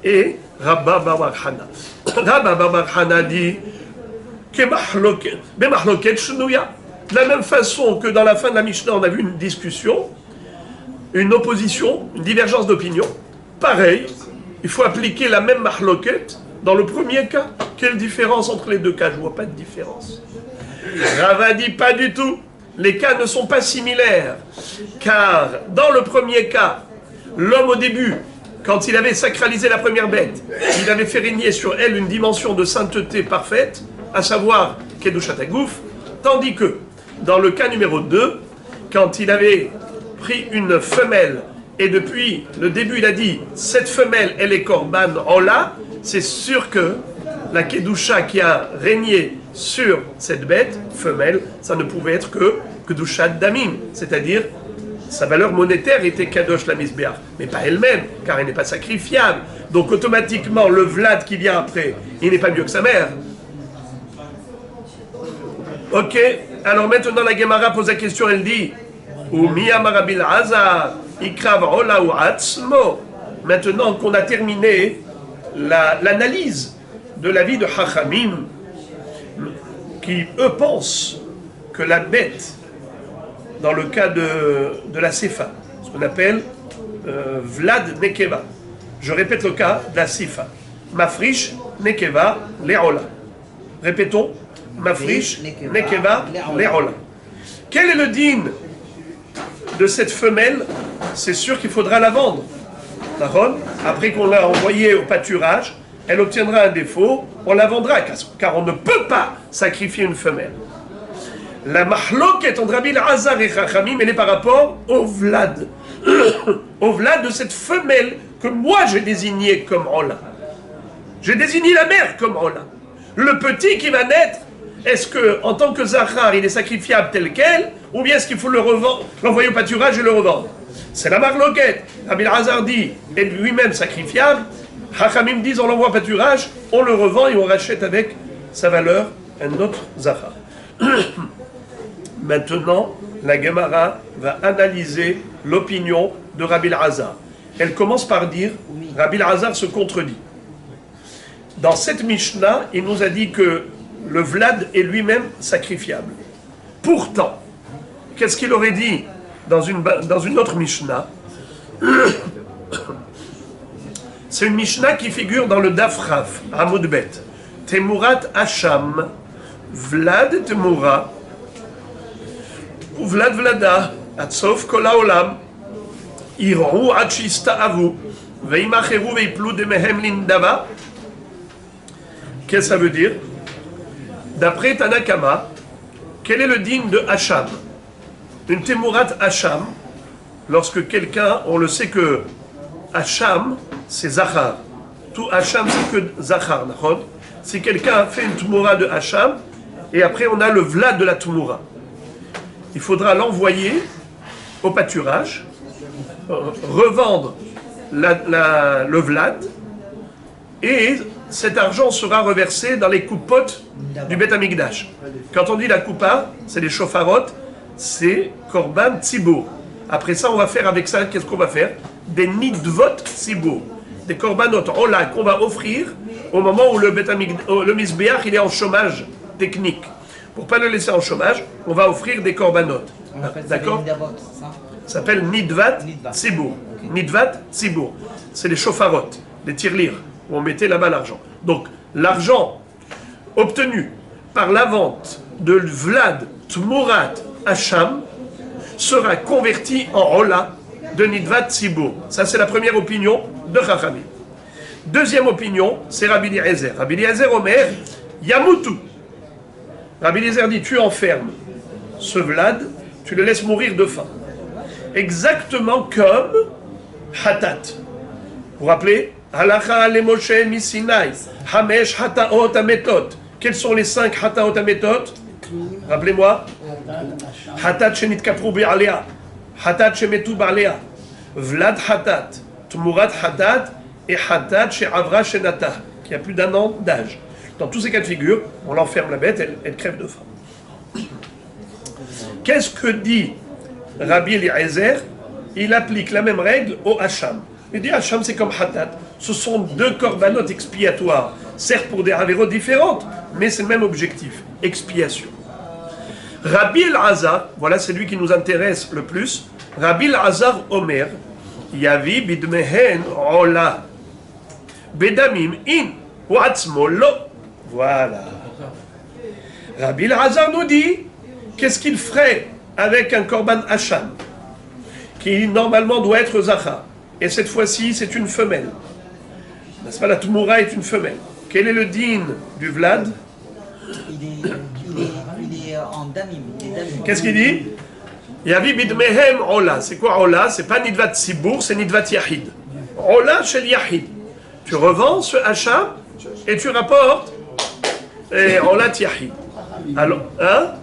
et Rabba Bar Hana. Rabba Bar Hana dit, que mahloket shnouya. De la même façon que dans la fin de la Mishnah, on a vu une discussion, une opposition, une divergence d'opinion. Pareil, il faut appliquer la même mahloket dans le premier cas. Quelle différence entre les deux cas? Je ne vois pas de différence. Rava dit pas du tout. Les cas ne sont pas similaires. Car dans le premier cas, l'homme au début, quand il avait sacralisé la première bête, il avait fait régner sur elle une dimension de sainteté parfaite, à savoir Kedushat Agouf, tandis que dans le cas numéro 2, quand il avait pris une femelle, et depuis le début il a dit, cette femelle elle est Korban Ola, c'est sûr que la Kedusha qui a régné sur cette bête, femelle, ça ne pouvait être que Kedushat Damim, c'est-à-dire sa valeur monétaire était Kadosh la Mizbeach, mais pas elle-même, car elle n'est pas sacrifiable. Donc automatiquement, le Vlad qui vient après, il n'est pas mieux que sa mère. Ok, alors maintenant la Gemara pose la question, elle dit maintenant qu'on a terminé l'analyse de la vie de Hachamim, qui eux pensent que la bête, dans le cas de la Sifa, ce qu'on appelle Vlad Nekeva, je répète le cas de la Sifa, Mafrish Nekeva Le'ola. Répétons, Mafrish Nekeva Le'ola. Quel est le din de cette femelle? C'est sûr qu'il faudra la vendre. Après qu'on l'a envoyée au pâturage, elle obtiendra un défaut, on la vendra, car on ne peut pas sacrifier une femelle. La mahloket entre Rabbi Elazar et Chachamim, elle est par rapport au Vlad. Au Vlad de cette femelle que moi j'ai désignée comme Ola. J'ai désigné la mère comme Ola. Le petit qui va naître, Est-ce que, en tant que Zachar, il est sacrifiable tel quel, ou bien est-ce qu'il faut l'envoyer au pâturage et le revendre? C'est la marloquette. Rabbi Elazar dit, est lui-même sacrifiable. Hachamim disent, on l'envoie au pâturage, on le revend et on rachète avec sa valeur un autre Zachar. Maintenant, la Gemara va analyser l'opinion de Rabbi Elazar. Elle commence par dire, Rabbi Elazar se contredit. Dans cette Mishnah, il nous a dit que le Vlad est lui-même sacrifiable. Pourtant, qu'est-ce qu'il aurait dit dans une autre Mishnah? C'est une Mishnah qui figure dans le Dafraf, à Moudbet. Temurat Hacham, Vlad Temura, ou Vlad Vlada, Atsof Kola Olam, Irou Achista Avu, Veimacheru Veiplu de Mehem Lindava. Qu'est-ce que ça veut dire? D'après Tanakama, quel est le digne de Hacham? Une Temurat Hacham, lorsque quelqu'un, on le sait que Hacham, c'est Zachar. Tout Hacham, c'est que Zachar. Si quelqu'un fait une Temura de Hacham, et après on a le Vlad de la Temura, il faudra l'envoyer au pâturage, revendre le Vlad, et cet argent sera reversé dans les coupotes du Beth Amikdash. Quand on dit la coupa, c'est les shofarot, c'est korban tzibour. Après ça, on va faire avec ça, qu'est-ce qu'on va faire? Des nidvot tzibour, des korbanot ola qu'on va offrir au moment où le misbéach il est en chômage technique. Pour pas le laisser en chômage, on va offrir des korbanot. D'accord? Ça s'appelle nidvat tzibour. Nidvat tzibour. C'est les shofarot, les tirelires, où on mettait là-bas l'argent. Donc, l'argent obtenu par la vente de Vlad Tmurat Hacham sera converti en Ola de Nidvat Tzibour. Ça, c'est la première opinion de Chachamim. Deuxième opinion, c'est Rabbi Eliezer. Rabbi Eliezer Omer, Yamutu. Rabbi Eliezer dit, tu enfermes ce Vlad, tu le laisses mourir de faim. Exactement comme Hatat. Vous vous rappelez? Halacha le Moshe Misinai, Hamesh Hataot Ametot. Quels sont les 5 Hataot Ametot? Rappelez-moi. Hatat Shenit Kapru Be'alea, Hatat Shemetu Ba'alea, Vlad Hatat, Tmurat Hatat et Hatat She'avra Shenata, qui a plus d'1 an d'âge. Dans tous ces cas de figure, on l'enferme la bête, elle crève de faim. Qu'est-ce que dit Rabbi Eliezer? Il applique la même règle au Hacham. Il dit Hacham c'est comme Hatat. Ce sont 2 korbanot expiatoires, certes pour des avérotes différentes, mais c'est le même objectif, expiation. Rabbi Elazar, voilà c'est lui qui nous intéresse le plus. Rabbi Elazar Omer, Yavi bidmehen ola, bedamim in, watzmo lo. Voilà. Rabbi Elazar nous dit, qu'est-ce qu'il ferait avec un korban Hacham, qui normalement doit être Zachar, et cette fois-ci c'est une femelle. N'est-ce pas, la Temura est une femelle. Quel est le din du Vlad? Il est en damim. Qu'est-ce qu'il dit? Yavi bidmehem ola. C'est quoi ola? C'est pas nidvat sibour, c'est nidvat yahid. Ola shel yahid. Tu revends ce Hacham et tu rapportes ola yahid. Alors, hein?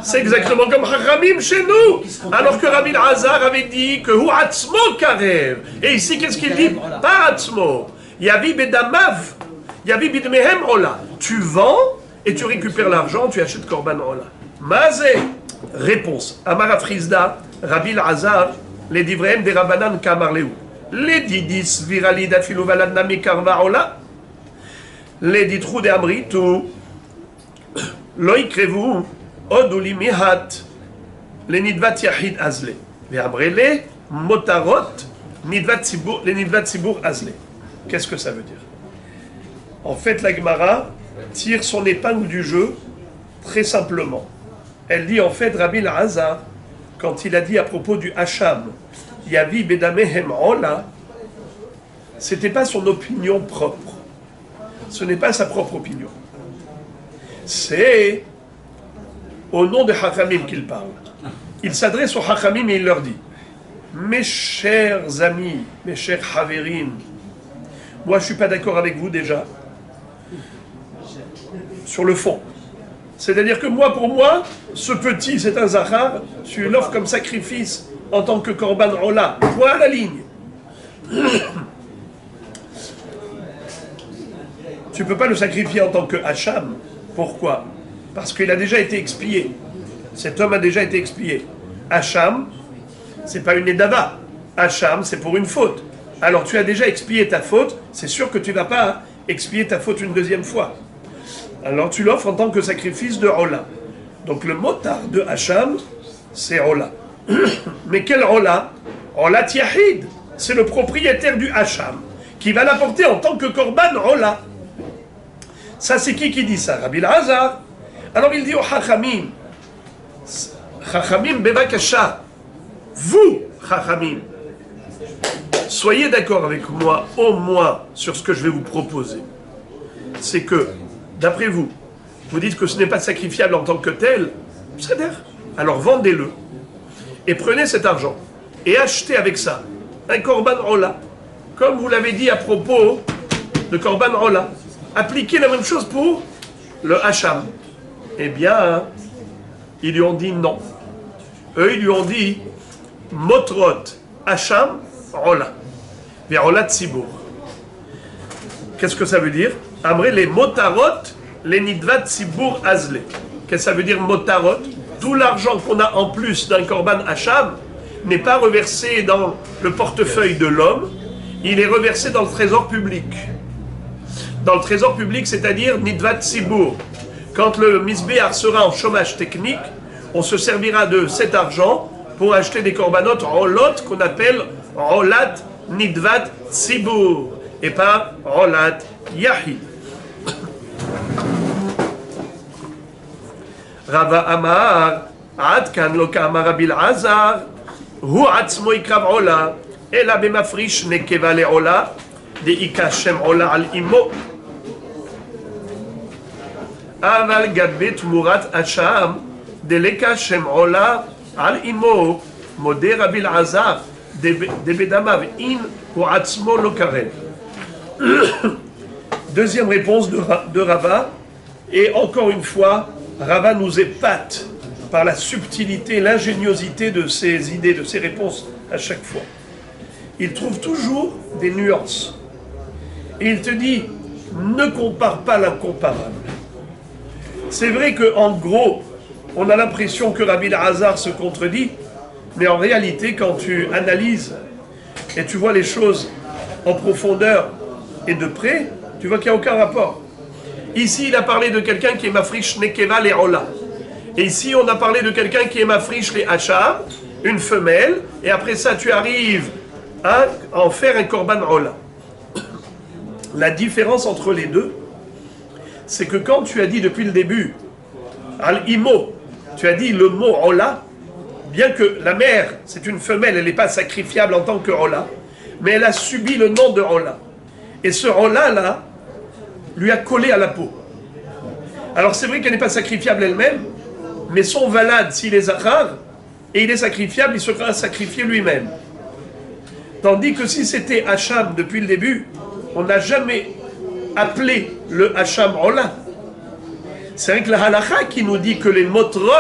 C'est exactement comme Hachamim chez nous. Alors que Rabbi Elazar avait dit que hu atzmo karev. Et ici, qu'est-ce qu'il dit? Pas atzmo. Yavi bedamav. Yavi bidmehem ola. Tu vends et tu récupères l'argent, tu achètes korban ola. Mazé. Réponse. Amara Frisda, Rabbi Elazar, les divrehem des Rabbanan kamarleu. Les didis virali dafilu valad nami karva ola. Les ditrou de amritu. Loikrevu. Oduli mihat. Les nidvat yahid azle. Les abrele motarot. Nidvat sibour. Les nidvat sibour azle. Qu'est-ce que ça veut dire? En fait, la Gemara tire son épingle du jeu très simplement. Elle dit en fait, Rabbi Elazar, quand il a dit à propos du Hacham, Yavi bedamehem ola, c'était pas son opinion propre. Ce n'est pas sa propre opinion. C'est au nom de Hachamim qu'il parle. Il s'adresse aux Hachamim et il leur dit, mes chers amis, mes chers Haverim, moi je ne suis pas d'accord avec vous déjà, sur le fond. C'est-à-dire que moi, pour moi, ce petit, c'est un zahar, tu l'offres comme sacrifice en tant que korban ola. Point à la ligne. Tu ne peux pas le sacrifier en tant que hacham. Pourquoi? Parce qu'il a déjà été expié. Cet homme a déjà été expié. Hacham, c'est pas une nedava. Hacham, c'est pour une faute. Alors tu as déjà expié ta faute, c'est sûr que tu ne vas pas expier ta faute une deuxième fois. Alors tu l'offres en tant que sacrifice de Ola. Donc le motard de Hacham, c'est Ola. Mais quel Ola? Ola Yahid. C'est le propriétaire du Hacham qui va l'apporter en tant que korban Ola. Ça c'est qui dit ça? Rabbi Elazar. Alors il dit au Chachamim, Chachamim bevakasha, vous Chachamim, soyez d'accord avec moi au moins sur ce que je vais vous proposer. C'est que, d'après vous, vous dites que ce n'est pas sacrifiable en tant que tel, c'est-à-dire, alors vendez-le et prenez cet argent et achetez avec ça un korban ola, comme vous l'avez dit à propos de korban ola. Appliquez la même chose pour le hacham. Eh bien, ils lui ont dit non. Eux, ils lui ont dit motrot hacham ola. Ve'ola tzibur. Qu'est-ce que ça veut dire? Amré les motarot, les nidvat tzibur azle. Qu'est-ce que ça veut dire motarot? Tout l'argent qu'on a en plus d'un korban hacham n'est pas reversé dans le portefeuille de l'homme, il est reversé dans le trésor public. Dans le trésor public, c'est-à-dire nidvat tzibur. Quand le misbéar sera en chômage technique, on se servira de cet argent pour acheter des korbanot rolot qu'on appelle rolat nidvat tzibur et pas rolat yahid. Rava Amar, Ad kan lo ka'amar Rabbi Elazar, hu atzmo ikrav ola, ela b'mafrish nekeva le'ola, de'ika shem ola al imo. Aval gadbe tmurat hacham, de'leka shem ola al imo, modé Rabbi Elazar, debedamav in hu atzmo lo karev. Deuxième réponse de Rava, et encore une fois, Rava nous épate par la subtilité, l'ingéniosité de ses idées, de ses réponses à chaque fois. Il trouve toujours des nuances. Et il te dit, ne compare pas l'incomparable. C'est vrai qu'en gros, on a l'impression que Rabbi Elazar se contredit, mais en réalité, quand tu analyses et tu vois les choses en profondeur et de près, tu vois qu'il n'y a aucun rapport. Ici, il a parlé de quelqu'un qui est mafrish nekeva les ola. Et ici, on a parlé de quelqu'un qui est mafrish les hacham, une femelle, et après ça, tu arrives à en faire un korban ola. La différence entre les deux, c'est que quand tu as dit depuis le début, al-imo, tu as dit le mot ola, bien que la mère, c'est une femelle, elle n'est pas sacrifiable en tant que ola, mais elle a subi le nom de ola. Et ce ola-là, lui a collé à la peau. Alors c'est vrai qu'elle n'est pas sacrifiable elle-même, mais son valade, s'il est zachar, et il est sacrifiable, il sera sacrifié lui-même. Tandis que si c'était hacham depuis le début, on n'a jamais appelé le hacham ola. C'est vrai que la halakha qui nous dit que les motrot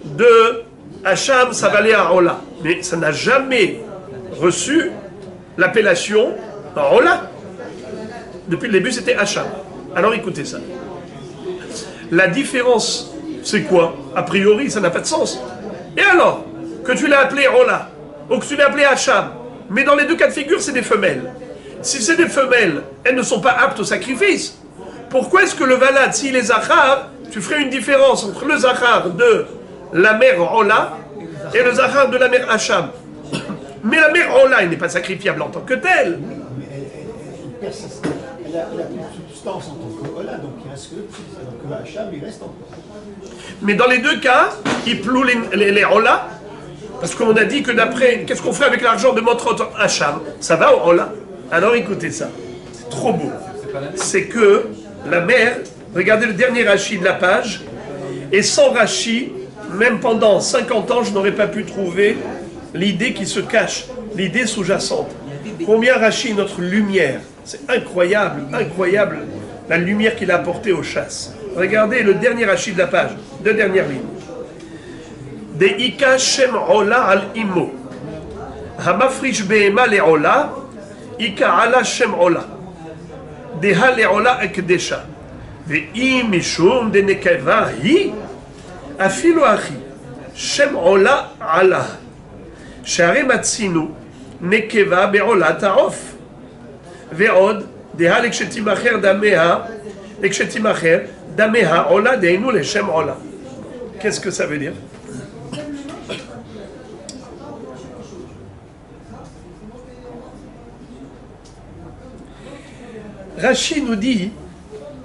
de hacham, ça valait à ola. Mais ça n'a jamais reçu l'appellation ola. Depuis le début, c'était hacham. Alors écoutez ça. La différence, c'est quoi? A priori, ça n'a pas de sens. Et alors, que tu l'as appelé ola, ou que tu l'as appelé hacham, mais dans les deux cas de figure, c'est des femelles. Si c'est des femelles, elles ne sont pas aptes au sacrifice. Pourquoi est-ce que le valad, s'il est zachar, tu ferais une différence entre le zachar de la mère ola et le zachar de la mère hacham? Mais la mère ola, elle n'est pas sacrifiable en tant que telle. Elle a plus de substance en tant que Ola, donc il reste que le petit, alors que le Hacham, il reste encore. Mais dans les deux cas, il ploue les Ola, parce qu'on a dit que d'après, qu'est-ce qu'on fait avec l'argent de Motrot Hacham? Ça va au Ola. Alors écoutez ça, c'est trop beau. C'est que la mère, regardez le dernier Rashi de la page, et sans Rashi, même pendant 50 ans, je n'aurais pas pu trouver l'idée qui se cache, l'idée sous-jacente. Combien Rashi est notre lumière? C'est incroyable, incroyable, la lumière qu'il a apportée aux chasses. Regardez le dernier Rachid de la page, 2 dernières lignes. De Ika Shem Ola al Imo. Hamafrish Behema le Ola. Ika Ala Shem Ola. Deha le Ola Ekdesha. Ve'i Mishum de Nekeva Hi. Afilo Achi. Shem Ola Ala. Share Matsinu. Nekeva Be'ola Ta'of. Ve'od. Deha Lekshetimacher Dameha. Lekshetimacher Dameha Ola Deinu le Shem Ola. Qu'est-ce que ça veut dire? Rachid nous dit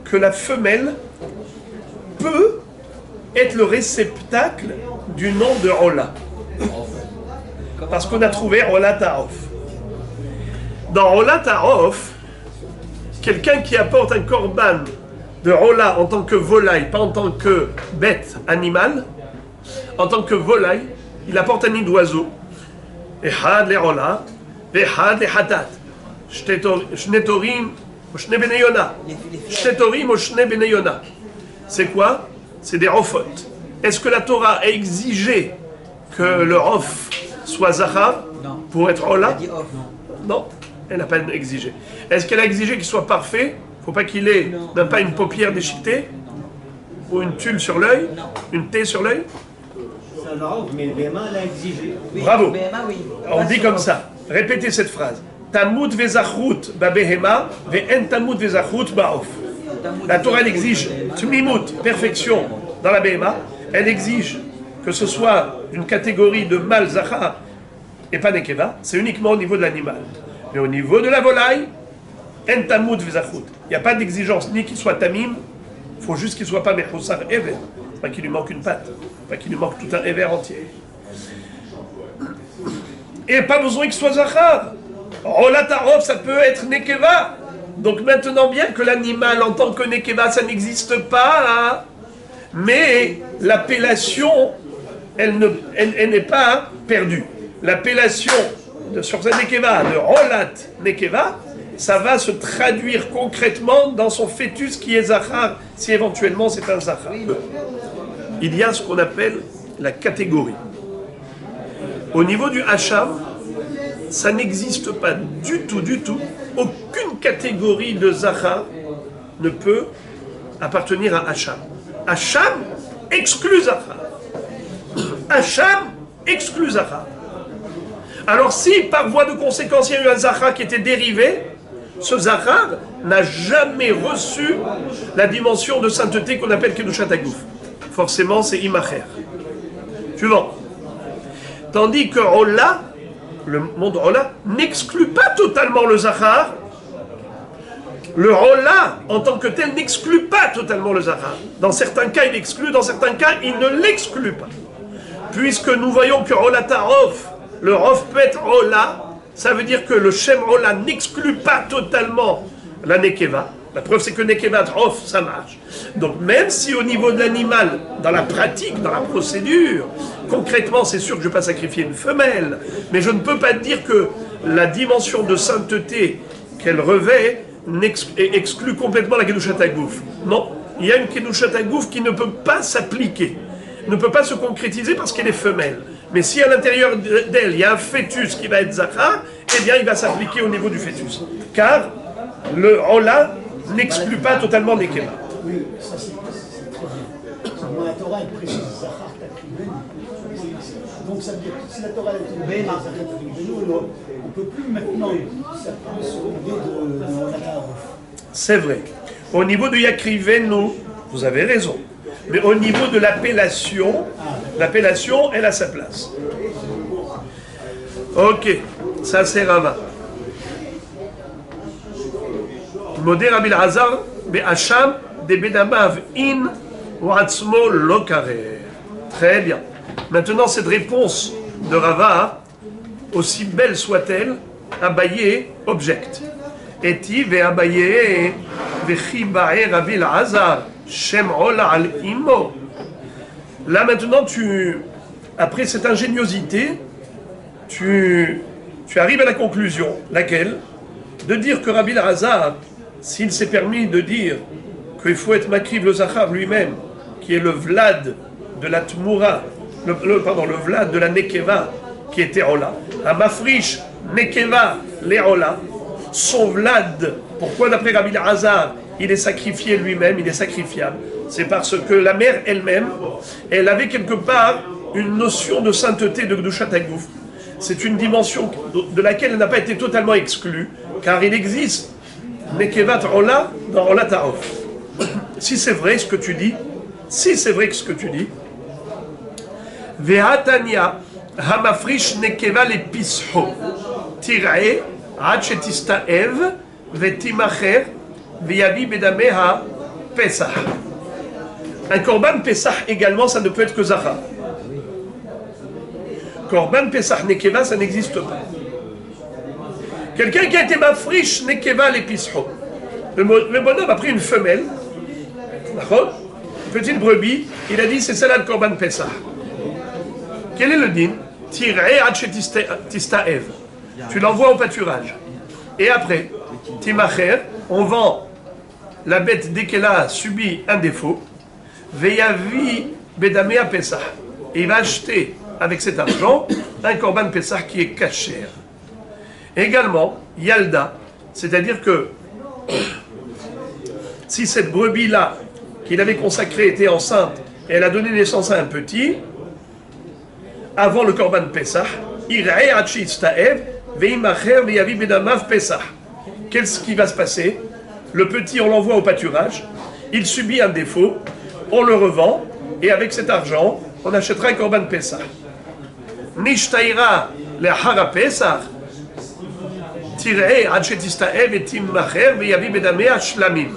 que la femelle peut être le réceptacle du nom de Ola. Parce qu'on a trouvé Ola Ta'of. Dans Ola Ta'of, quelqu'un qui apporte un korban de Ola en tant que volaille, pas en tant que bête animale, en tant que volaille, il apporte un nid d'oiseau. Ehad le Ola, Ehad le Hatat. Shnetorim. C'est quoi? C'est des rofot. Est-ce que la Torah a exigé que le rof soit zachar pour être ola? Non, elle n'a pas exigé. Est-ce qu'elle a exigé qu'il soit parfait? Il ne faut pas qu'il ait même pas une paupière déchiquetée ou une tulle sur l'œil, une taie sur l'œil. C'est un rof, mais le Béma l'a exigé. Bravo. On dit comme ça. Répétez cette phrase. Tamut vezachut babehema ve'en tamut vezachut ba'of. La Torah elle exige tmimut, perfection dans la behema. Elle exige que ce soit une catégorie de mâle zachar et pas nekeva. C'est uniquement au niveau de l'animal. Mais au niveau de la volaille, en tamut vezachut. Il n'y a pas d'exigence ni qu'il soit tamim. Il faut juste qu'il ne soit pas mechoussar ever. Pas qu'il lui manque une patte. Pas qu'il lui manque tout un ever entier. Et pas besoin qu'il soit zachar. Ola Ta'of, ça peut être Nekeva. Donc maintenant, bien que l'animal en tant que Nekeva, ça n'existe pas, hein, mais l'appellation, elle n'est pas perdue. L'appellation sur cette Nekeva, de Olat Nekeva, ça va se traduire concrètement dans son fœtus qui est Zachar, si éventuellement c'est un Zachar. Il y a ce qu'on appelle la catégorie. Au niveau du Hacham, ça n'existe pas du tout. Aucune catégorie de Zachar ne peut appartenir à Hacham. Hacham exclut Zachar. Hacham exclut Zachar. Alors si par voie de conséquence il y a eu un Zachar qui était dérivé, ce Zachar n'a jamais reçu la dimension de sainteté qu'on appelle Kedushat Hagouf. Forcément c'est Imacher. Suivant. Tandis que Ola, le monde Ola, n'exclut pas totalement le Zachar. Le Ola, en tant que tel, n'exclut pas totalement le Zachar. Dans certains cas, il exclut, dans certains cas, il ne l'exclut pas. Puisque nous voyons que Ola Ta'of, le Rof peut être Ola, ça veut dire que le Shem Ola n'exclut pas totalement la Nekeva. La preuve, c'est que Nekeva Rof, ça marche. Donc, même si au niveau de l'animal, dans la pratique, dans la procédure, concrètement, c'est sûr que je ne vais pas sacrifier une femelle, mais je ne peux pas dire que la dimension de sainteté qu'elle revêt exclut complètement la Kedushat Hagouf. Non, il y a une Kedushat Hagouf qui ne peut pas s'appliquer, ne peut pas se concrétiser parce qu'elle est femelle. Mais si à l'intérieur d'elle, il y a un fœtus qui va être Zachar, eh bien, il va s'appliquer au niveau du fœtus. Car le Ola n'exclut pas totalement Nekeva. Oui, ça c'est très bien. Dans la Torah, elle précise Zachar Takriben. Donc ça veut dire que si la Torah est tombée, Zachar Takriben, on ne peut plus maintenant s'appuyer sur l'idée de Ola Ta'of. C'est vrai. Au niveau de Yakrivenu, vous avez raison. Mais au niveau de l'appellation, l'appellation, elle a sa place. Ok, ça c'est Rava. Modé Rabbi Hazar, Be'acham, de Bedamav in, Watzmo Lokarer. Très bien. Maintenant, cette réponse de Rava, aussi belle soit-elle, Abaye objecte. Eti ve Abaye, vechibae Rabbi Hazar, Shem Ola al Imo. Là maintenant, après cette ingéniosité, tu arrives à la conclusion, laquelle? De dire que Rabbi Hazar, s'il s'est permis de dire qu'il faut être makriv le zachar lui-même, qui est le vlad de la tmoura, le vlad de la nekeva, qui était Ola. Un mafrish nekeva leola, son vlad, pourquoi d'après Rabbi Hazar, il est sacrifié lui-même, il est sacrifiable? C'est parce que la mère elle-même, elle avait quelque part une notion de sainteté de Gdushat HaGuf. C'est une dimension de laquelle elle n'a pas été totalement exclue, car il existe Nekevat Ola dans Ola Ta'of. Si c'est vrai ce que tu dis, Ve'atania hamafrish nekeva le pisho tir'e ad shetistaev ve'timacher ve'yavi bedameha pesach. Un korban pesach également, ça ne peut être que zachar. Korban pesach nekeva, ça n'existe pas. Quelqu'un qui a été mafrish nekeva le pisho. Le bonhomme a pris une femelle, d'accord, une petite brebis, il a dit c'est celle-là le korban pesach. Quel est le din? Tir'e ad shetistaev. Tu l'envoies au pâturage. Et après, timacher, on vend la bête dès qu'elle a subi un défaut. Veyavi bedamea pesach. Et il va acheter avec cet argent un korban pesach qui est caché. Également, yalda, c'est-à-dire que si cette brebis-là qu'il avait consacrée était enceinte et elle a donné naissance à un petit, avant le korban pesach, irae achi staev veimacher veyavi bedamav pesach. Qu'est-ce qui va se passer? Le petit, on l'envoie au pâturage, il subit un défaut, on le revend, et avec cet argent, on achètera un korban pesach. Nishtaira lehara pesach, tirei ad shetistaev et timmacher veyavi bedamea shlamim.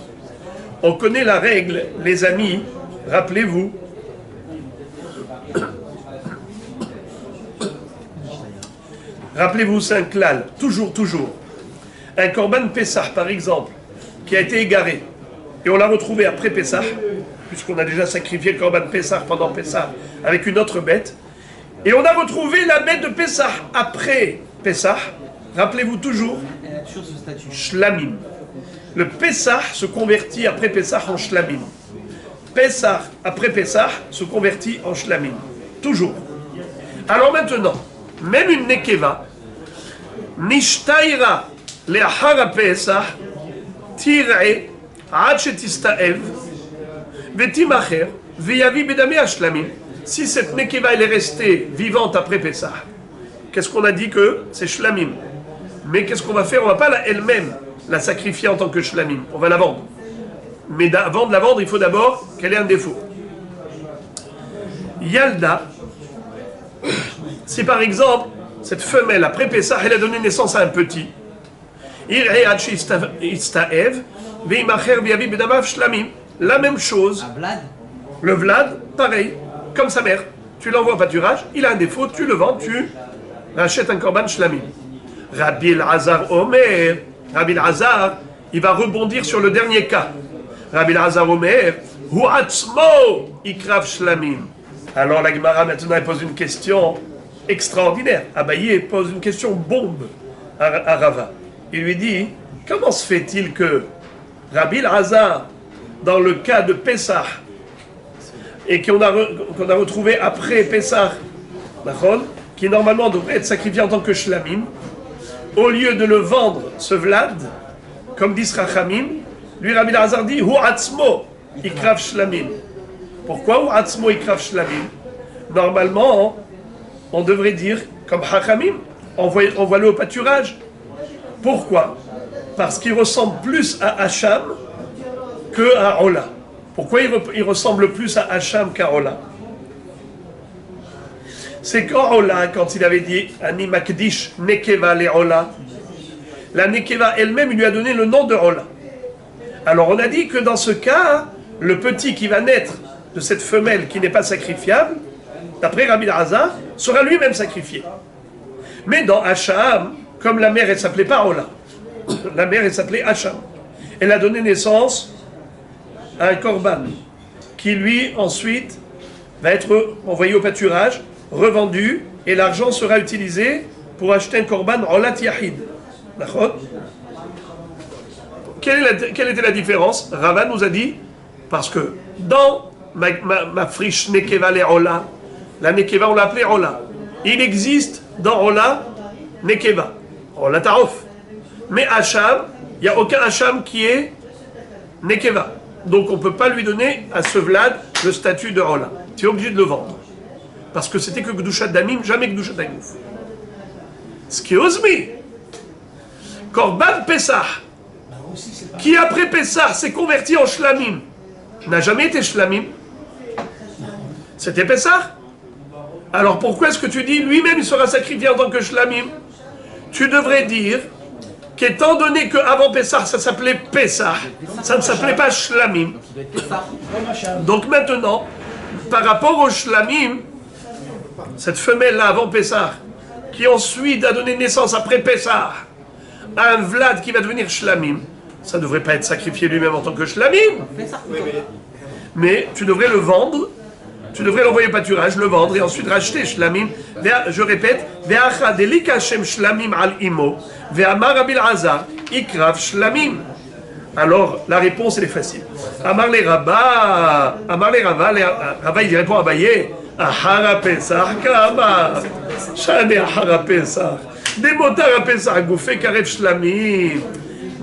On connaît la règle, les amis, rappelez-vous. Rappelez-vous, c'est un klal, toujours. Un korban pesach, par exemple, qui a été égaré, et on l'a retrouvé après Pessah, puisqu'on a déjà sacrifié le korban Pessah pendant Pessah avec une autre bête, et on a retrouvé la bête de Pessah après Pessah, rappelez-vous toujours, Shlamim. Le Pessah se convertit après Pessah en Shlamim. Pessah après Pessah se convertit en Shlamim. Toujours. Alors maintenant, même une Nekeva, Nishtaira le'achara Pessah, tir'e ad shetistaev vetimacher veyavi bedamea shlamim. Si cette nekeva elle est restée vivante après Pessah, qu'est-ce qu'on a dit que c'est shlamim? Mais qu'est-ce qu'on va faire? On va pas elle-même la sacrifier en tant que shlamim. On va la vendre. Mais avant de la vendre, il faut d'abord qu'elle ait un défaut. Yalda, si par exemple cette femelle après Pessah elle a donné naissance à un petit, la même chose. Le vlad, pareil, comme sa mère. Tu l'envoies au pâturage, il a un défaut, tu le vends, tu rachètes un korban shlamim. Rabbi Hazar Omer, Rabbi Hazar, il va rebondir sur le dernier cas. Rabbi Hazar Omer, Hu atzmo ikrav shlamim. Alors la Gemara maintenant elle pose une question extraordinaire. Abaye pose une question bombe à Rava. Il lui dit, comment se fait-il que Rabbi Hazar, dans le cas de Pessah, et qu'on a retrouvé après Pessah, qui normalement devrait être sacrifié en tant que shlamim, au lieu de le vendre, ce vlad, comme dit Rachamim, lui Rabbi Hazar dit, Hu atzmo ikrav shlamim. Pourquoi Hu atzmo ikrav shlamim? Normalement, on devrait dire, comme Rachamim, envoie-le au pâturage. Pourquoi? Parce qu'il ressemble plus à Hacham que à Ola. Pourquoi il ressemble plus à Hacham qu'à Ola? C'est quand Ola, quand il avait dit Ani Makdish Nekeva le Ola, la Nekeva elle-même lui a donné le nom de Ola. Alors on a dit que dans ce cas, le petit qui va naître de cette femelle qui n'est pas sacrifiable, d'après Rabbi Hazar, sera lui-même sacrifié. Mais dans Hacham, comme la mère elle s'appelait pas Ola, la mère elle s'appelait Hacham, elle a donné naissance à un korban qui lui ensuite va être envoyé au pâturage, revendu, et l'argent sera utilisé pour acheter un korban Olat Yahid. D'accord? Quelle était la différence? Rava nous a dit Parce que dans ma friche Nekeva les Ola, la Nekeva on l'a appelée Ola. Il existe dans Ola Nekeva, Ola Tarof. Mais Hacham, il n'y a aucun Hacham qui est Nekeva. Donc on ne peut pas lui donner à ce Vlad le statut de Ola. Tu es obligé de le vendre. Parce que c'était que Gdushat Damim, jamais Gdushat Agouf. Ce qui est Ozmi. Korban Pessah, qui après Pessah s'est converti en Shlamim, n'a jamais été Shlamim. C'était Pessah. Alors pourquoi est-ce que tu dis lui-même il sera sacrifié en tant que Shlamim? Tu devrais dire qu'étant donné qu'avant Pessah ça s'appelait Pessah, ça ne s'appelait pas Shlamim. Donc maintenant, par rapport au Shlamim, cette femelle-là avant Pessah, qui ensuite a donné naissance après Pessah à un Vlad qui va devenir Shlamim, ça ne devrait pas être sacrifié lui-même en tant que Shlamim. Mais tu devrais le vendre, tu devrais l'envoyer au pâturage, le vendre et ensuite racheter Shlamim. Je répète, Ve'acha delika Hashem Shlamim al imo, ve'amar Rabbi Elazar, ikrav Shlamim. Alors la réponse elle est facile. Amar le Rabba, Rabba il répond à Abaye, Ahara Pesach Kama, Shane Ahara Pesach, Demotar à Pesach Goufé Karev Shlamim.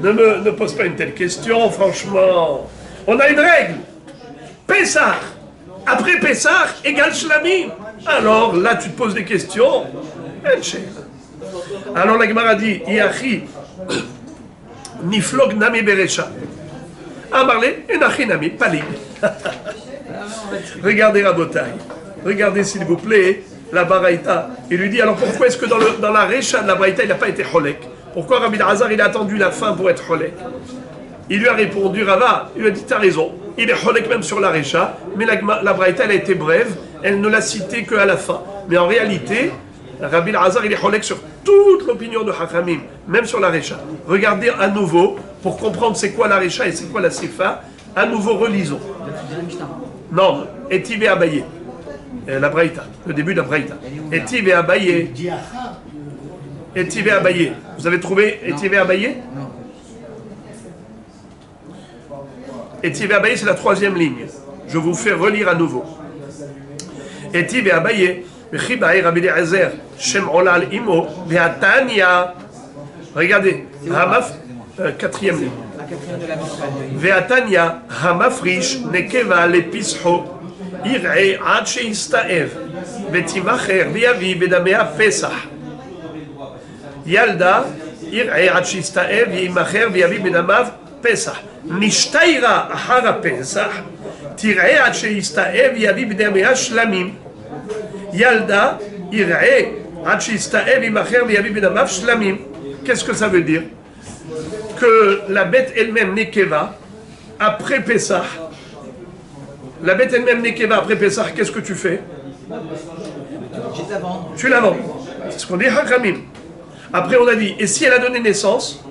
Ne pose pas une telle question, franchement. On a une règle. Pesach, après Pesach, égale Shlamim. Alors là, tu te poses des questions. Alors la Gemara dit, Iachi, Niflog Nami Berecha. Amarle, Enachi Nami, Palig. Regardez Rabotai. Regardez s'il vous plaît la Baraïta. Il lui dit, alors pourquoi est-ce que dans la Recha de la Baraïta, il n'a pas été Cholek? Pourquoi Rabbi Elazar, il a attendu la fin pour être Cholek? Il lui a répondu, Rava, il lui a dit, t'as raison, il est Cholek même sur la Recha, mais la Braïta, elle a été brève, elle ne l'a cité qu'à la fin. Mais en réalité, Rabbi Elazar, il est Cholek sur toute l'opinion de Hachamim, même sur la Recha. Regardez à nouveau, pour comprendre c'est quoi la Recha et c'est quoi la Sifa, à nouveau relisons. Non, Etiv et Abaye, la Braïta, le début de la Braïta. Etiv et Abaye. Etiv et Abaye. Vous avez trouvé Etiv et Abaye? Non. Etiv et Abaye, c'est la troisième ligne. Je vous fais relire à nouveau. Etiv et Abaye. Mechibaï Rabbi Eliezer. Shem Olal Imo. Ve'atania. Regardez. Quatrième ligne. Ve'atania. Hamafrish. Nekeva lepisho. Ir'e ad she'istaev. Ve'timacher. Ve'avi. Ve'damea Pesach. Yalda, Ir'e ad she'istaev, yimacher v'yavi bedamav Pesach. Nishtaira ahara Pesach, tir'e ad she'istaev, v'yavi bedamea Shlamim. Yalda, Ir'e ad she'istaev, yimacher v'yavi bedamav Shlamim. Qu'est-ce que ça veut dire? Que la bête elle-même Nekeva, après Pesach, la bête elle-même Nekeva après Pesach, qu'est-ce que tu fais? Tu la vends. C'est ce qu'on dit Hachamim. Après, on a dit, et si elle a donné naissance,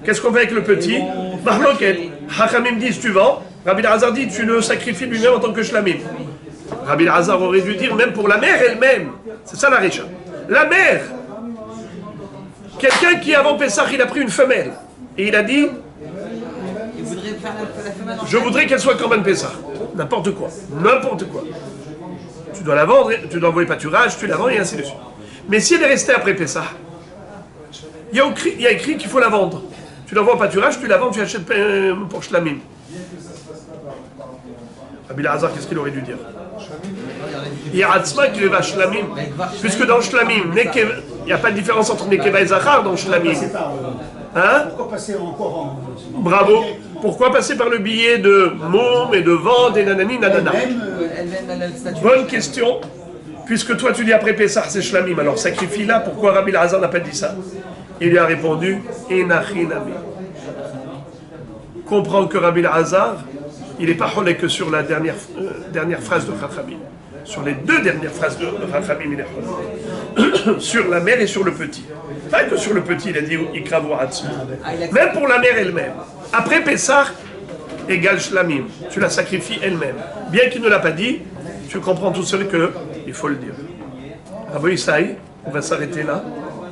qu'est-ce qu'on fait avec le petit? Marloket. Hachamim dit, tu vends. Rabbi Elazar dit, tu le sacrifies lui-même en tant que shlamim. Rabbi Elazar aurait dû dire, même pour la mère elle-même. C'est ça la Recha. La mère. Quelqu'un qui, avant Pessah, il a pris une femelle. Et il a dit, je voudrais qu'elle soit Korban Pessah. N'importe quoi. N'importe quoi. Tu dois la vendre, tu dois envoyer pâturage, tu la vends et ainsi de suite. Mais si elle est restée après Pessah, il y a écrit qu'il faut la vendre. Tu l'envoies au pâturage, tu la vends, tu achètes pour Shlamim. Rabbi Elazar, qu'est-ce qu'il aurait dû dire? Shlamim. Puisque dans Shlamim, il n'y a pas de différence entre Nekeva et Zachar dans Shlamim. Hein? Pourquoi passer encore en... Bravo. Pourquoi passer par le billet de Moum et de vente et nanani nanana? Bonne question. Puisque toi tu dis après Pessah c'est Shlamim, alors sacrifie là, pourquoi Rabbi Elazar n'a pas dit ça? Il lui a répondu, Enachinami. Comprends que Rabbi Elazar, il n'est pas cholek que sur la dernière phrase de Chachamim. Sur les deux dernières phrases de Chachamim, il est cholek. Sur la mère et sur le petit. Pas que sur le petit, il a dit Ikravu Atzmi. Même pour la mère elle-même. Après Pessah, égale Shlamim. Tu la sacrifies elle-même. Bien qu'il ne l'a pas dit, tu comprends tout seul qu'il faut le dire. Rabbi Isaï, on va s'arrêter là.